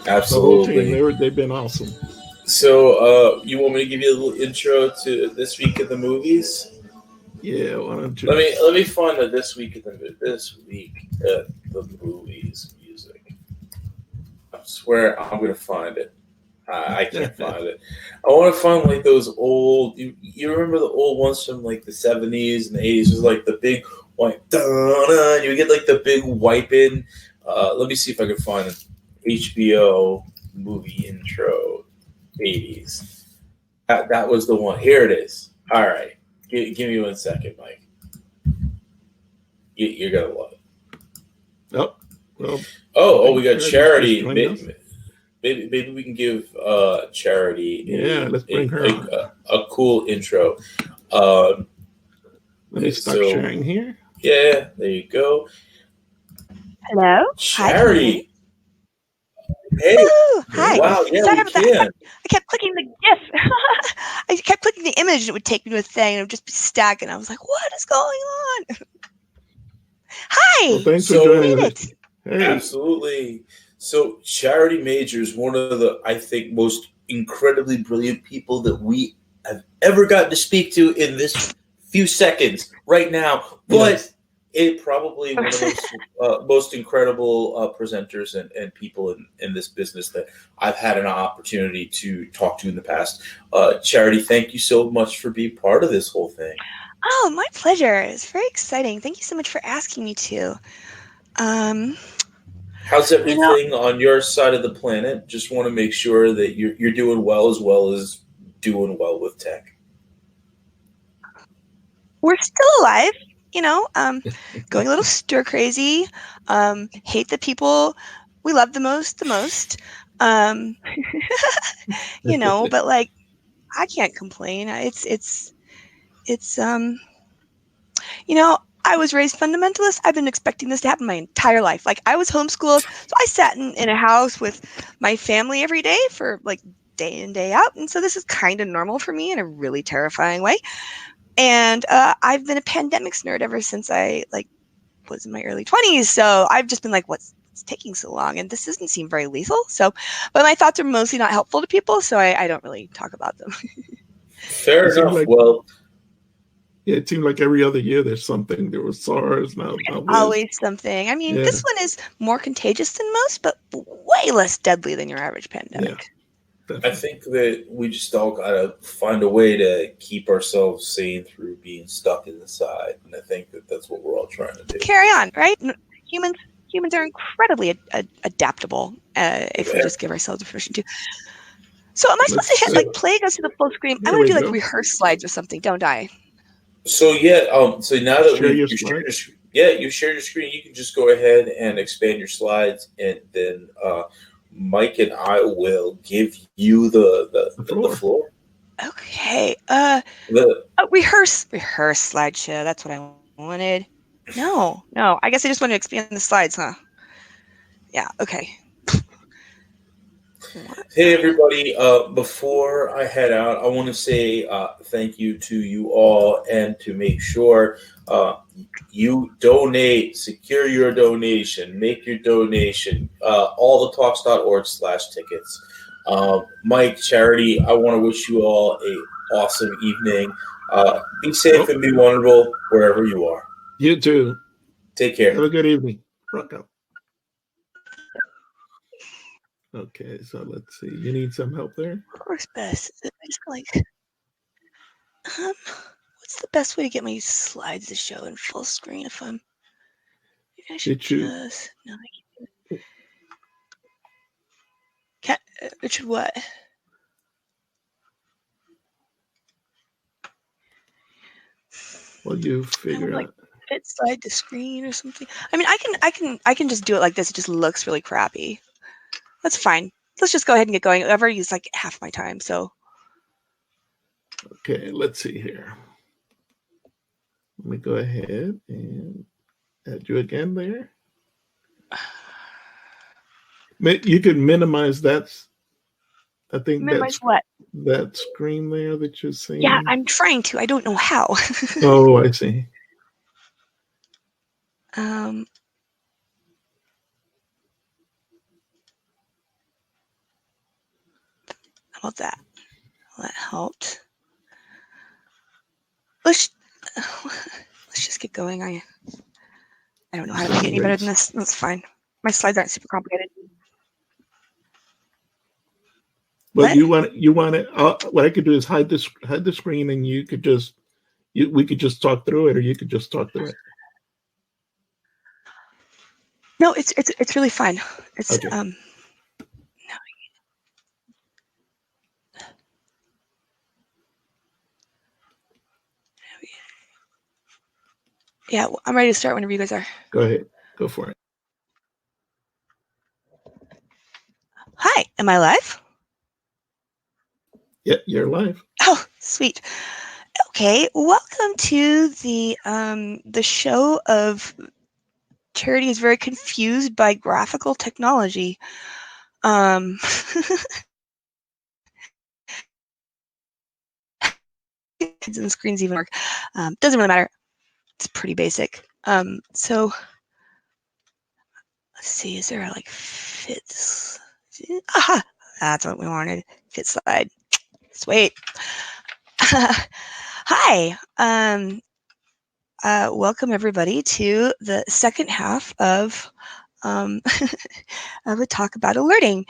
Absolutely. The whole team, they've been awesome. So you want me to give you a little intro to this week in the movies? Yeah, why don't you? Let me find this week at the movies music. I swear I'm gonna find it. I can't find it. I want to find like those old. You remember the old ones from like the 70s and the 80s? It was like the big white. You get like the big wipe in. Let me see if I can find an HBO movie intro 80s. That was the one. Here it is. All right. Give me 1 second, Mike. You're gonna love it. Well, we got Charity. Maybe we can give Charity. Let's bring her on. A cool intro. Let me start sharing here. Yeah, there you go. Hello, Charity. Hey. Woo! Hi. Wow. Yeah, Sorry we about can. that. I kept clicking the GIF. I kept clicking the image, and it would take me to a thing, and it would just be stagnant. I was like, "What is going on?" Hi. Well, thanks for joining us. Hey. Absolutely. So Charity Majors, one of the, I think, most incredibly brilliant people that we have ever gotten to speak to in this few seconds right now. But it probably one of those most incredible presenters and people in this business that I've had an opportunity to talk to in the past. Charity, thank you so much for being part of this whole thing. Oh, my pleasure. It's very exciting. Thank you so much for asking me to. How's everything on your side of the planet? Just want to make sure that you're doing well as doing well with tech. We're still alive, going a little stir crazy. Hate the people we love the most. But like, I can't complain. I was raised fundamentalist. I've been expecting this to happen my entire life. Like, I was homeschooled, so I sat in a house with my family every day for like day in, day out. And so this is kind of normal for me in a really terrifying way. And I've been a pandemics nerd ever since I was in my early 20s. So I've just been like, what's taking so long? And this doesn't seem very lethal. So, but my thoughts are mostly not helpful to people, so I don't really talk about them. Fair enough. It seemed like every other year there's something. There was SARS, now always something. I mean, this one is more contagious than most, but way less deadly than your average pandemic. Yeah, I think that we just all gotta find a way to keep ourselves sane through being stuck inside, and I think that's what we're all trying to do. Carry on, right? Humans are incredibly adaptable if we just give ourselves permission to. So am I supposed to hit play goes to the full screen? I want to do rehearse slides or something, don't I? So so now that you share your screen, you can just go ahead and expand your slides, and then Mike and I will give you the floor. Okay. Rehearse slideshow. That's what I wanted. No. I guess I just want to expand the slides, huh? Yeah. Okay. Hey everybody, before I head out, I want to say thank you to you all, and to make sure you donate, secure your donation, make your donation, allthetalks.org/tickets. Mike, Charity, I want to wish you all a awesome evening. Be safe and be vulnerable wherever you are. You too. Take care. Have a good evening. Rock out. Okay, so let's see. You need some help there? Of course, best. I just What's the best way to get my slides to show in full screen if I'm... Maybe I should Did you? just... No, I can't. It should what? Well, you figure like out. fit slide to screen or something. I mean, I can just do it like this. It just looks really crappy. That's fine. Let's just go ahead and get going. I've already used like half my time, so. Okay, let's see here. Let me go ahead and add you again there. You can minimize that. I think Minimize what? That screen there that you're seeing. Yeah, I'm trying to. I don't know how. Oh, I see. How about that? That helped. Let's just get going. I don't know how to make it any better than this. That's fine. My slides aren't super complicated. But you want it. What I could do is hide the screen, and you could just we could just talk through it, or you could just talk through it. No, it's really fine. It's okay. No. Yeah, I'm ready to start whenever you guys are. Go ahead. Go for it. Hi, am I live? Yeah, you're live. Oh, sweet. Okay, welcome to the show of Charity is very confused by graphical technology. And the screens even work. Doesn't really matter. It's pretty basic. So let's see, is there a like fits? Aha! That's what we wanted. Fit slide. Sweet. Hi. Welcome everybody to the second half of of a talk about alerting.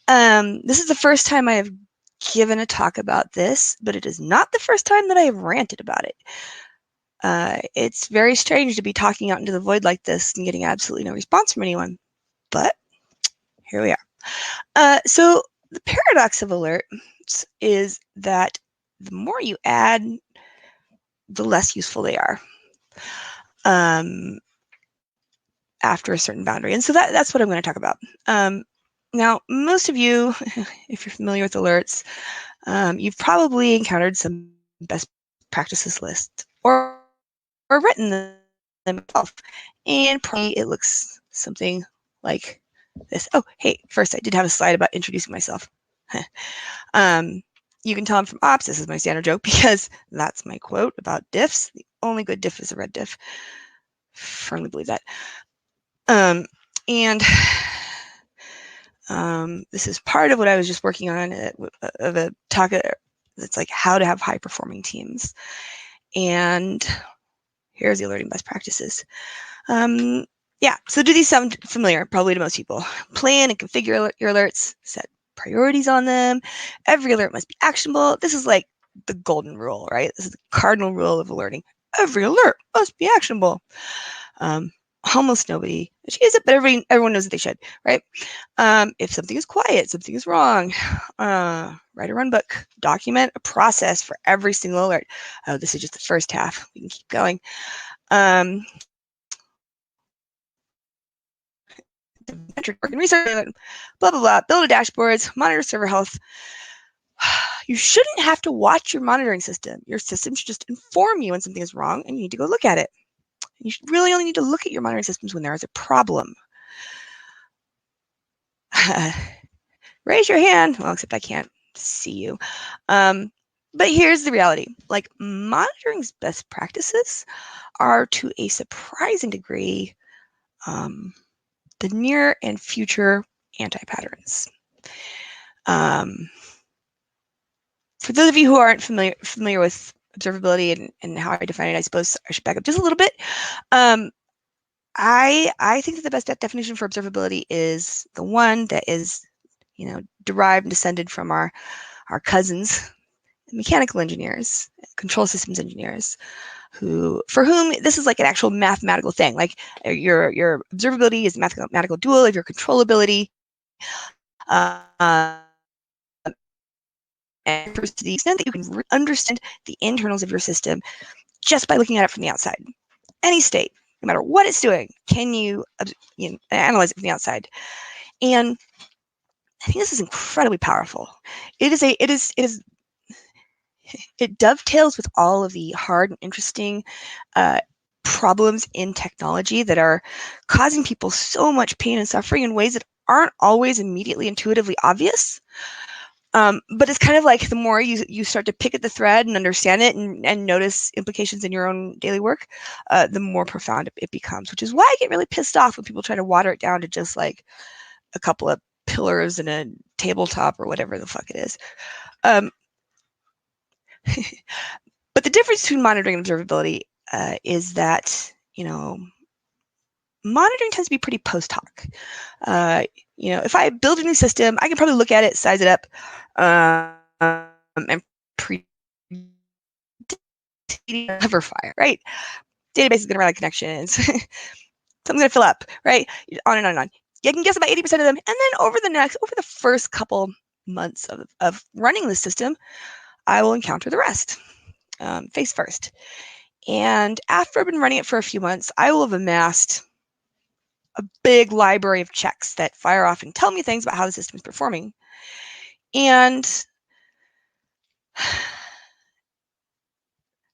This is the first time I have given a talk about this, but it is not the first time that I have ranted about it. It's very strange to be talking out into the void like this and getting absolutely no response from anyone, but here we are. So the paradox of alerts is that the more you add, the less useful they are after a certain boundary. And so that's what I'm going to talk about. Now, most of you, if you're familiar with alerts, you've probably encountered some best practices lists or written them yourself. And probably it looks something like this. Oh, hey, first I did have a slide about introducing myself. You can tell I'm from ops. This is my standard joke because that's my quote about diffs. The only good diff is a red diff. Firmly believe that. And this is part of what I was just working on of a talk that's like how to have high performing teams. And here's the alerting best practices. Yeah, so do these sound familiar? Probably to most people. Plan and configure your alerts, set priorities on them. Every alert must be actionable. This is like the golden rule, right? This is the cardinal rule of alerting. Every alert must be actionable. Almost nobody achieves it, but everyone knows that they should, right? If something is quiet, something is wrong, write a run book, document a process for every single alert. Oh, this is just the first half. We can keep going. Metric work and research, blah, blah, blah, build a dashboards, monitor server health. You shouldn't have to watch your monitoring system. Your system should just inform you when something is wrong and you need to go look at it. You should really only need to look at your monitoring systems when there is a problem. Raise your hand. Well, except I can't see you. But here's the reality. Like monitoring's best practices are to a surprising degree the near and future anti-patterns. For those of you who aren't familiar with observability and how I define it, I suppose I should back up just a little bit. I think that the best definition for observability is the one that is, derived and descended from our cousins mechanical engineers, control systems engineers, for whom this is like an actual mathematical thing. Like your observability is a mathematical dual of your controllability. And to the extent that you can understand the internals of your system just by looking at it from the outside. Any state, no matter what it's doing, can you analyze it from the outside? And I think this is incredibly powerful. It dovetails with all of the hard and interesting problems in technology that are causing people so much pain and suffering in ways that aren't always immediately intuitively obvious. But it's kind of like the more you start to pick at the thread and understand it and notice implications in your own daily work, the more profound it becomes, which is why I get really pissed off when people try to water it down to just like a couple of pillars and a tabletop or whatever the fuck it is. But the difference between monitoring and observability is that, monitoring tends to be pretty post hoc. If I build a new system, I can probably look at it, size it up, and cover fire, right? Database is going to run out of connections. Something's going to fill up, right? On and on and on. I can guess about 80% of them. And then over the first couple months of running the system, I will encounter the rest, face first. And after I've been running it for a few months, I will have amassed a big library of checks that fire off and tell me things about how the system is performing. And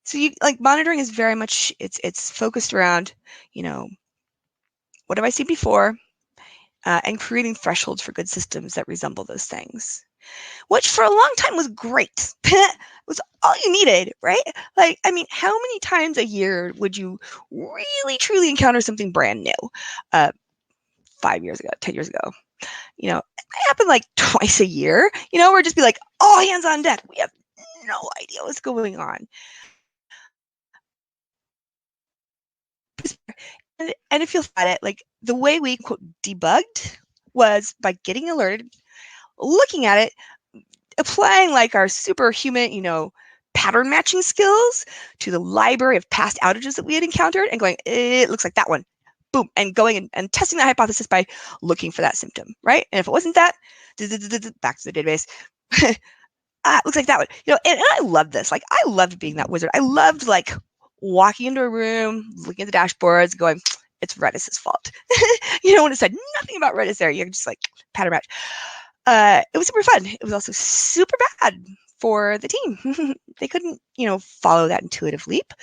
so monitoring is very much, it's focused around, what have I seen before? And creating thresholds for good systems that resemble those things, which for a long time was great. It was all you needed, right? How many times a year would you really, truly encounter something brand new? 5 years ago, 10 years ago, it happened like twice a year, where it'd just be like, all hands on deck. We have no idea what's going on. And if you look at it, the way we quote debugged was by getting alerted, looking at it, applying our superhuman, pattern matching skills to the library of past outages that we had encountered and going, it looks like that one. Boom, and going and testing that hypothesis by looking for that symptom, right? And if it wasn't that, back to the database. Looks like that one. And I loved this. I loved being that wizard. I loved walking into a room, looking at the dashboards, going, it's Redis's fault. When it said nothing about Redis there, you're just pattern match. It was super fun. It was also super bad for the team. They couldn't, follow that intuitive leap.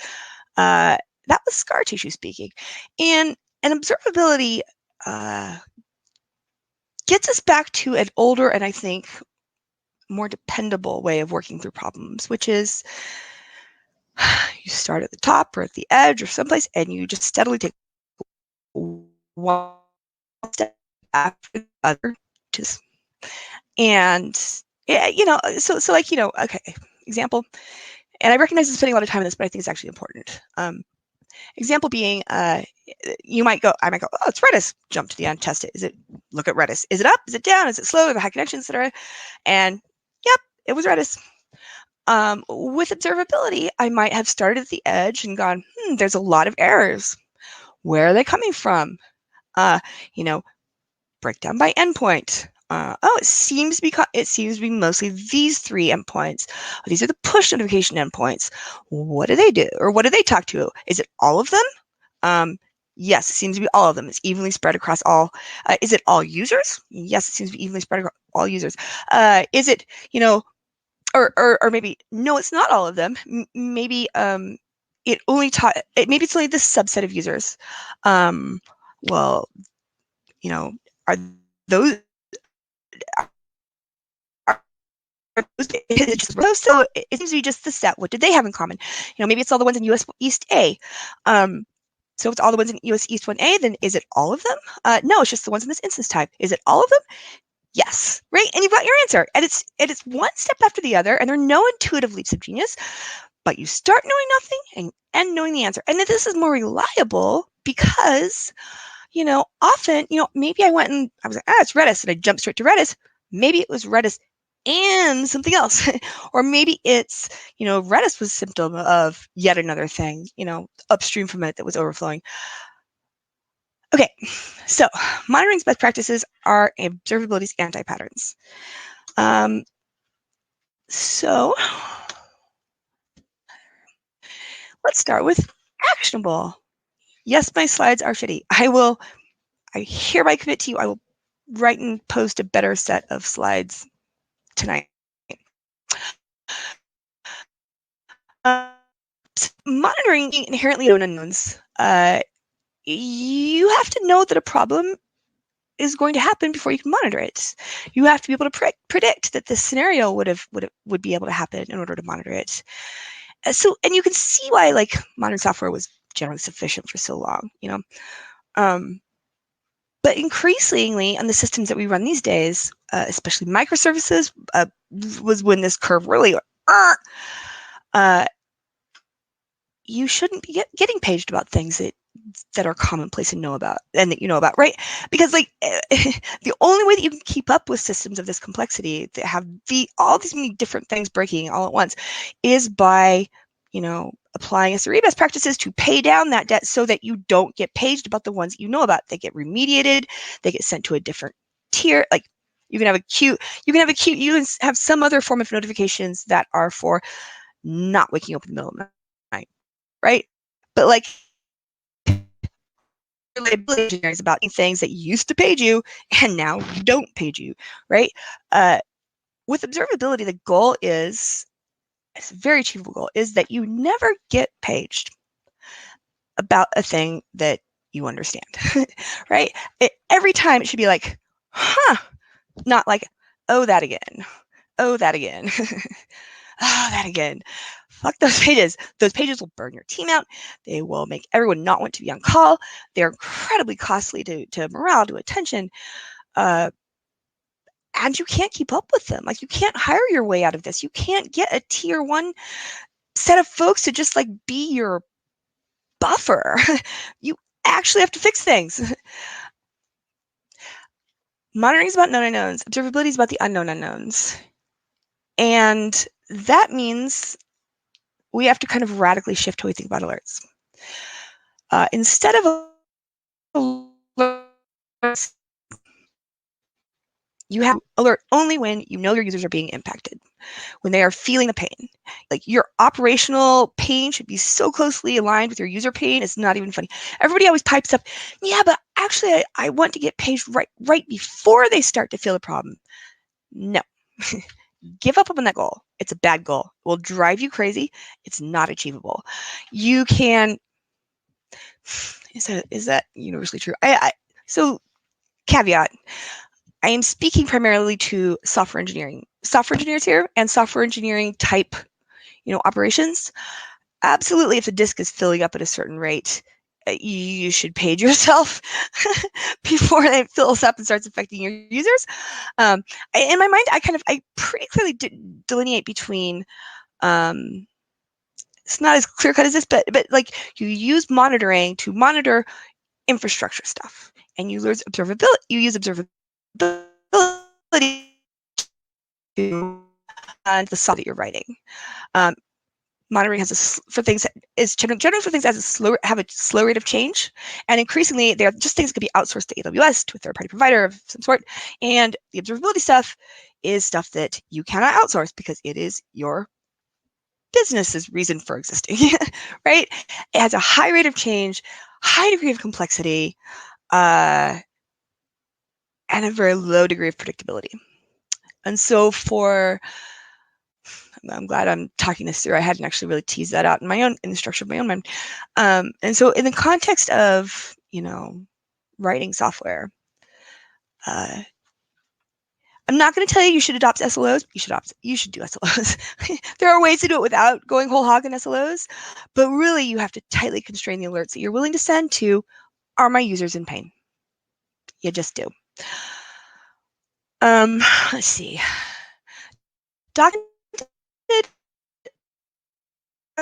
That was scar tissue speaking. And observability gets us back to an older and I think more dependable way of working through problems, which is you start at the top or at the edge or someplace and you just steadily take one step after the other. And okay, example, and I recognize I'm spending a lot of time on this, but I think it's actually important. Example being, I might go, oh, it's Redis. Jump to the end, test it. Look at Redis. Is it up? Is it down? Is it slow? Have I had connections, etc.? And yep, it was Redis. With observability, I might have started at the edge and gone, there's a lot of errors. Where are they coming from? Breakdown by endpoint. It seems to be mostly these three endpoints. These are the push notification endpoints. What do they do? Or what do they talk to? Is it all of them? Yes, it seems to be all of them. It's evenly spread across all. Is it all users? Yes, it seems to be evenly spread across all users. Is it, or maybe, no, it's not all of them. Maybe maybe it's only this subset of users. Well, are those so it seems to be just the set. What did they have in common? Maybe it's all the ones in US East A. So it's all the ones in US East 1A, then is it all of them? No, it's just the ones in this instance type. Is it all of them? Yes, right? And you've got your answer. And it's one step after the other, and there are no intuitive leaps of genius, but you start knowing nothing and knowing the answer. And this is more reliable because, often, maybe I went and I was like, it's Redis, and I jumped straight to Redis. Maybe it was Redis and something else. Or maybe it's, Redis was a symptom of yet another thing, upstream from it that was overflowing. Okay, so monitoring's best practices are observability's anti-patterns. So let's start with actionable. Yes, my slides are shitty. I hereby commit to you, I will write and post a better set of slides tonight. Monitoring inherently known unknowns. You have to know that a problem is going to happen before you can monitor it. You have to be able to predict that this scenario would be able to happen in order to monitor it. And you can see why modern software was generally sufficient for so long, But increasingly on the systems that we run these days, especially microservices, was when this curve really you shouldn't be getting paged about things that are commonplace and that you know about, right? Because the only way that you can keep up with systems of this complexity that have all these many different things breaking all at once is by applying SRE best practices to pay down that debt so that you don't get paged about the ones that you know about. They get remediated, they get sent to a different tier. You can have a queue, you can have some other form of notifications that are for not waking up in the middle of the night, right? But reliability engineering is about things that used to page you and now don't page you, right? With observability, the goal is, it's a very achievable goal, is that you never get paged about a thing that you understand, right? Every time it should be like, huh, not like, oh, that again. Oh, that again. Oh, that again. Fuck those pages. Those pages will burn your team out. They will make everyone not want to be on call. They're incredibly costly to morale, to attention. And you can't keep up with them. You can't hire your way out of this. You can't get a tier 1 set of folks to just be your buffer. You actually have to fix things. Monitoring is about known unknowns. Observability is about the unknown unknowns. And that means we have to kind of radically shift how we think about alerts. Instead of alerts, you have alert only when you know your users are being impacted, when they are feeling the pain. Your operational pain should be so closely aligned with your user pain, it's not even funny. Everybody always pipes up, yeah, but actually I want to get paged right before they start to feel the problem. No. Give up on that goal. It's a bad goal. It will drive you crazy. It's not achievable. You can. Is that universally true? So caveat. I am speaking primarily to software engineers here, and software engineering type, operations. Absolutely, if the disk is filling up at a certain rate, you should page yourself before it fills up and starts affecting your users. In my mind, I pretty clearly delineate between. It's not as clear cut as this, but you use monitoring to monitor infrastructure stuff, and you use observability. You use observability to the software that you're writing. Monitoring has for things that is generally for things that have a slow rate of change, and increasingly they're just things that could be outsourced to AWS, to a third-party provider of some sort. And the observability stuff is stuff that you cannot outsource because it is your business's reason for existing, right? It has a high rate of change, high degree of complexity, and a very low degree of predictability. And so I'm glad I'm talking this through. I hadn't actually really teased that out in the structure of my own mind. And so in the context of, writing software, I'm not going to tell you should adopt SLOs. You should do SLOs. There are ways to do it without going whole hog in SLOs, but really you have to tightly constrain the alerts that you're willing to send to, are my users in pain? You just do. Let's see. Documented.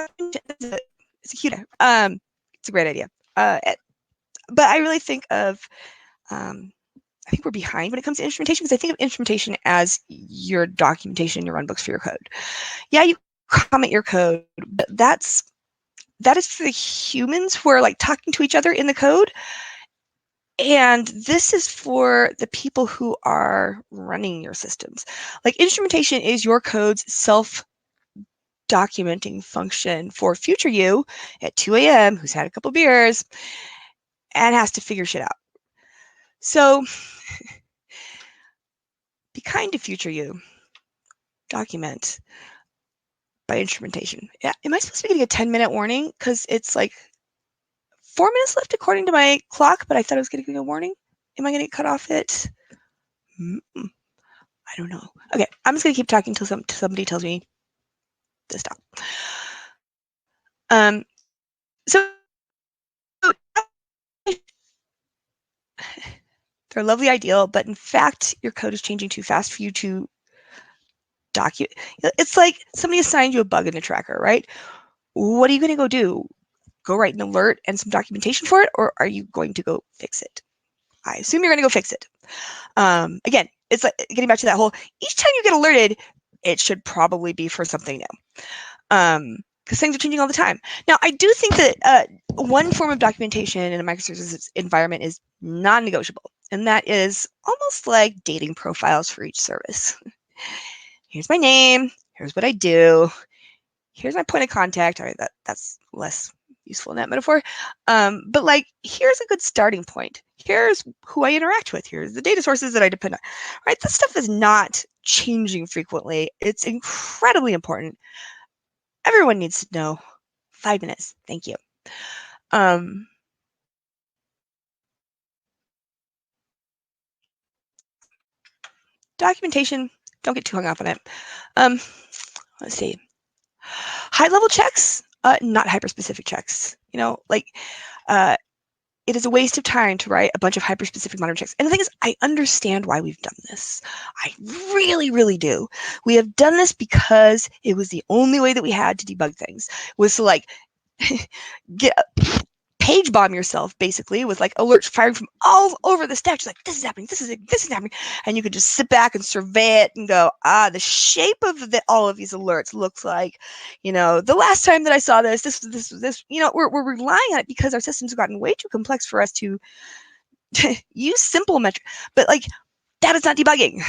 It's a cute. It's a great idea. But I really think of I think we're behind when it comes to instrumentation, because I think of instrumentation as your documentation, your runbooks for your code. Yeah, you comment your code, but that is for the humans who are like talking to each other in the code. And this is for the people who are running your systems. Like, instrumentation is your code's self-documenting function for future you at 2 a.m. who's had a couple beers and has to figure shit out. So be kind to future you. Document by instrumentation. Yeah, am I supposed to be getting a 10-minute warning? Because it's like 4 minutes left according to my clock, but I thought I was getting a warning. Am I going to get cut off at? I don't know. Okay, I'm just going to keep talking until somebody tells me to stop. So they're a lovely ideal, but in fact, your code is changing too fast for you to document. It's like somebody assigned you a bug in the tracker, right? What are you going to go do? Go write an alert and some documentation for it, or are you going to go fix it? I assume you're going to go fix it. Again, it's like getting back to that whole, each time you get alerted, it should probably be for something new. Because things are changing all the time. Now, I do think that one form of documentation in a microservices environment is non-negotiable, and that is almost like dating profiles for each service. Here's my name. Here's what I do. Here's my point of contact. All right, that's less useful in that metaphor. But like, here's a good starting point. Here's who I interact with. Here's the data sources that I depend on. Right, this stuff is not changing frequently. It's incredibly important. Everyone needs to know. 5 minutes. Thank you. Documentation, don't get too hung up on it. Let's see. High-level checks, not hyper-specific checks. You know, like, it is a waste of time to write a bunch of hyper-specific modern checks. And the thing is, I understand why we've done this. I really, really do. We have done this because it was the only way that we had to debug things, was to like page bomb yourself basically with like alerts firing from all over the stack. Just like, this is happening, this is happening. And you could just sit back and survey it and go, the shape of all of these alerts looks like, you know, the last time that I saw this, you know, we're relying on it because our systems have gotten way too complex for us to use simple metric. But like, that is not debugging.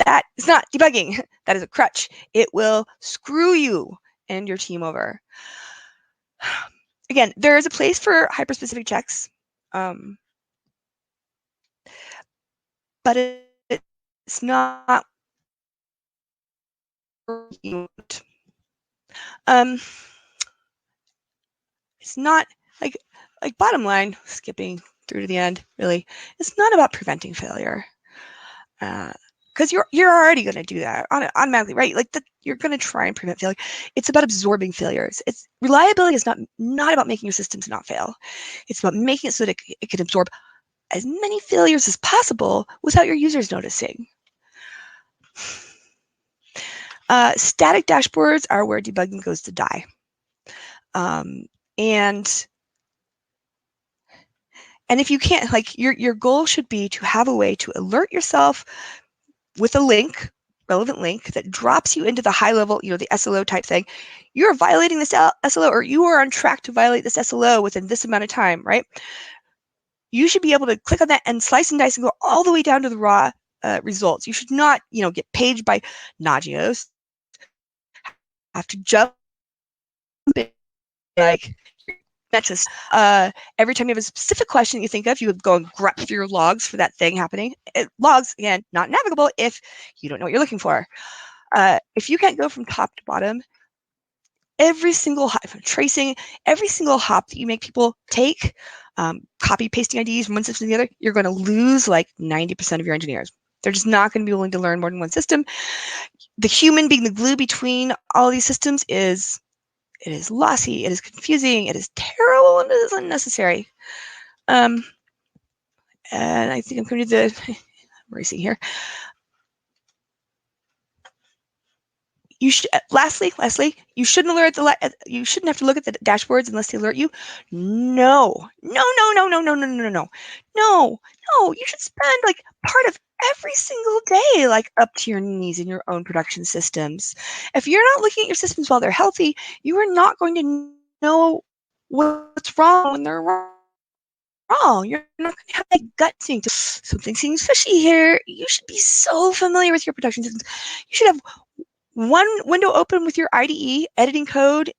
That is not debugging. That is a crutch. It will screw you and your team over. Again, there is a place for hyper-specific checks, but it's not. It's not like bottom line. Skipping through to the end, really, it's not about preventing failure, because you're already going to do that automatically, right? Like you're going to try and prevent failure. It's about absorbing failures. It's reliability is not about making your systems not fail. It's about making it so that it can absorb as many failures as possible without your users noticing. Static dashboards are where debugging goes to die. And if you can't, like, your goal should be to have a way to alert yourself with a link, relevant link, that drops you into the high level, you know, the SLO type thing. You're violating this SLO, or you are on track to violate this SLO within this amount of time, right? You should be able to click on that and slice and dice and go all the way down to the raw results. You should not, you know, get paged by Nagios. Have to jump in, like, Nexus. Every time you have a specific question you think of, you would go and grab through your logs for that thing happening. Logs, again, not navigable if you don't know what you're looking for. If you can't go from top to bottom, every single hop, tracing, every single hop that you make people take, copy pasting IDs from one system to the other, you're going to lose like 90% of your engineers. They're just not going to be willing to learn more than one system. The human being the glue between all these systems is lossy, it is confusing, it is terrible, and it is unnecessary. And I think I'm coming to the racing here. You should. Lastly, you shouldn't alert you shouldn't have to look at the dashboards unless they alert you. No. You should spend like part of every single day like up to your knees in your own production systems. If you're not looking at your systems while they're healthy, you are not going to know what's wrong when they're wrong. You're not going to have that gut instinct. Something seems fishy here. You should be so familiar with your production systems. You should have one window open with your IDE, editing code,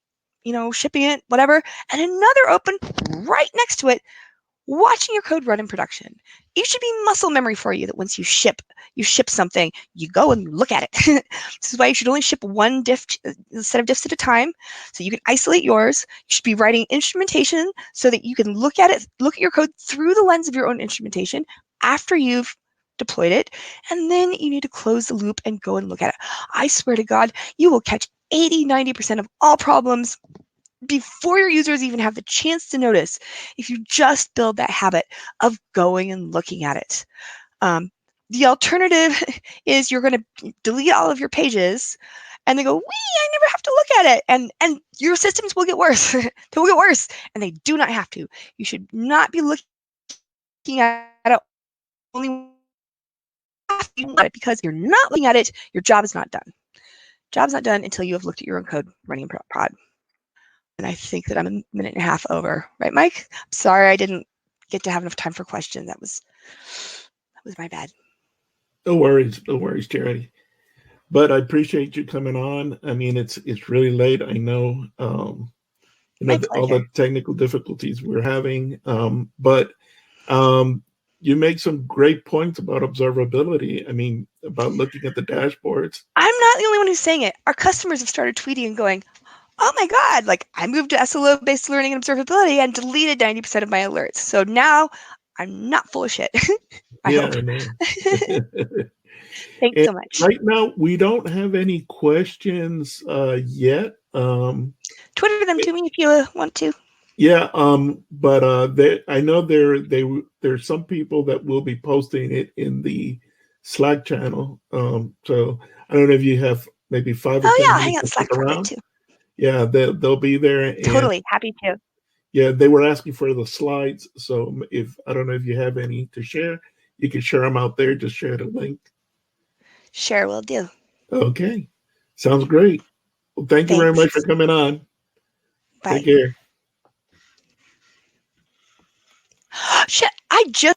shipping it, whatever, and another open right next to it, watching your code run in production. It should be muscle memory for you that once you ship something, you go and look at it. This is why you should only ship one set of diffs at a time, so you can isolate yours. You should be writing instrumentation so that you can look at your code through the lens of your own instrumentation after you've deployed it, and then you need to close the loop and go and look at it. I swear to God, you will catch 80-90% of all problems before your users even have the chance to notice if you just build that habit of going and looking at it. The alternative is you're going to delete all of your pages and they go, I never have to look at it. And your systems will get worse. They will get worse, and they do not have to. You should not be looking at it only because you're not looking at it, your job is not done. Job's not done until you have looked at your own code running in prod. And I think that I'm a minute and a half over. Right, Mike? I'm sorry I didn't get to have enough time for questions. That was my bad. No worries, Charity. But I appreciate you coming on. I mean, it's really late. I know, all the technical difficulties we're having. But you make some great points about observability. I mean, about looking at the dashboards. I'm not the only one who's saying it. Our customers have started tweeting and going, oh my God, like I moved to SLO-based learning and observability and deleted 90% of my alerts. So now I'm not full of shit. I hope. I know. Thanks so much. Right now, we don't have any questions yet. Twitter them to me if you want to. Yeah, but I know there's some people that will be posting it in the Slack channel. So I don't know if you have maybe 5 or 10 minutes hang on Slack for a bit too. Yeah, they'll be there. Totally happy to. Yeah, they were asking for the slides. So I don't know if you have any to share, you can share them out there. Just share the link. Sure, will do. Okay, sounds great. Well, thank you very much for coming on. Bye. Take care. Shit, I just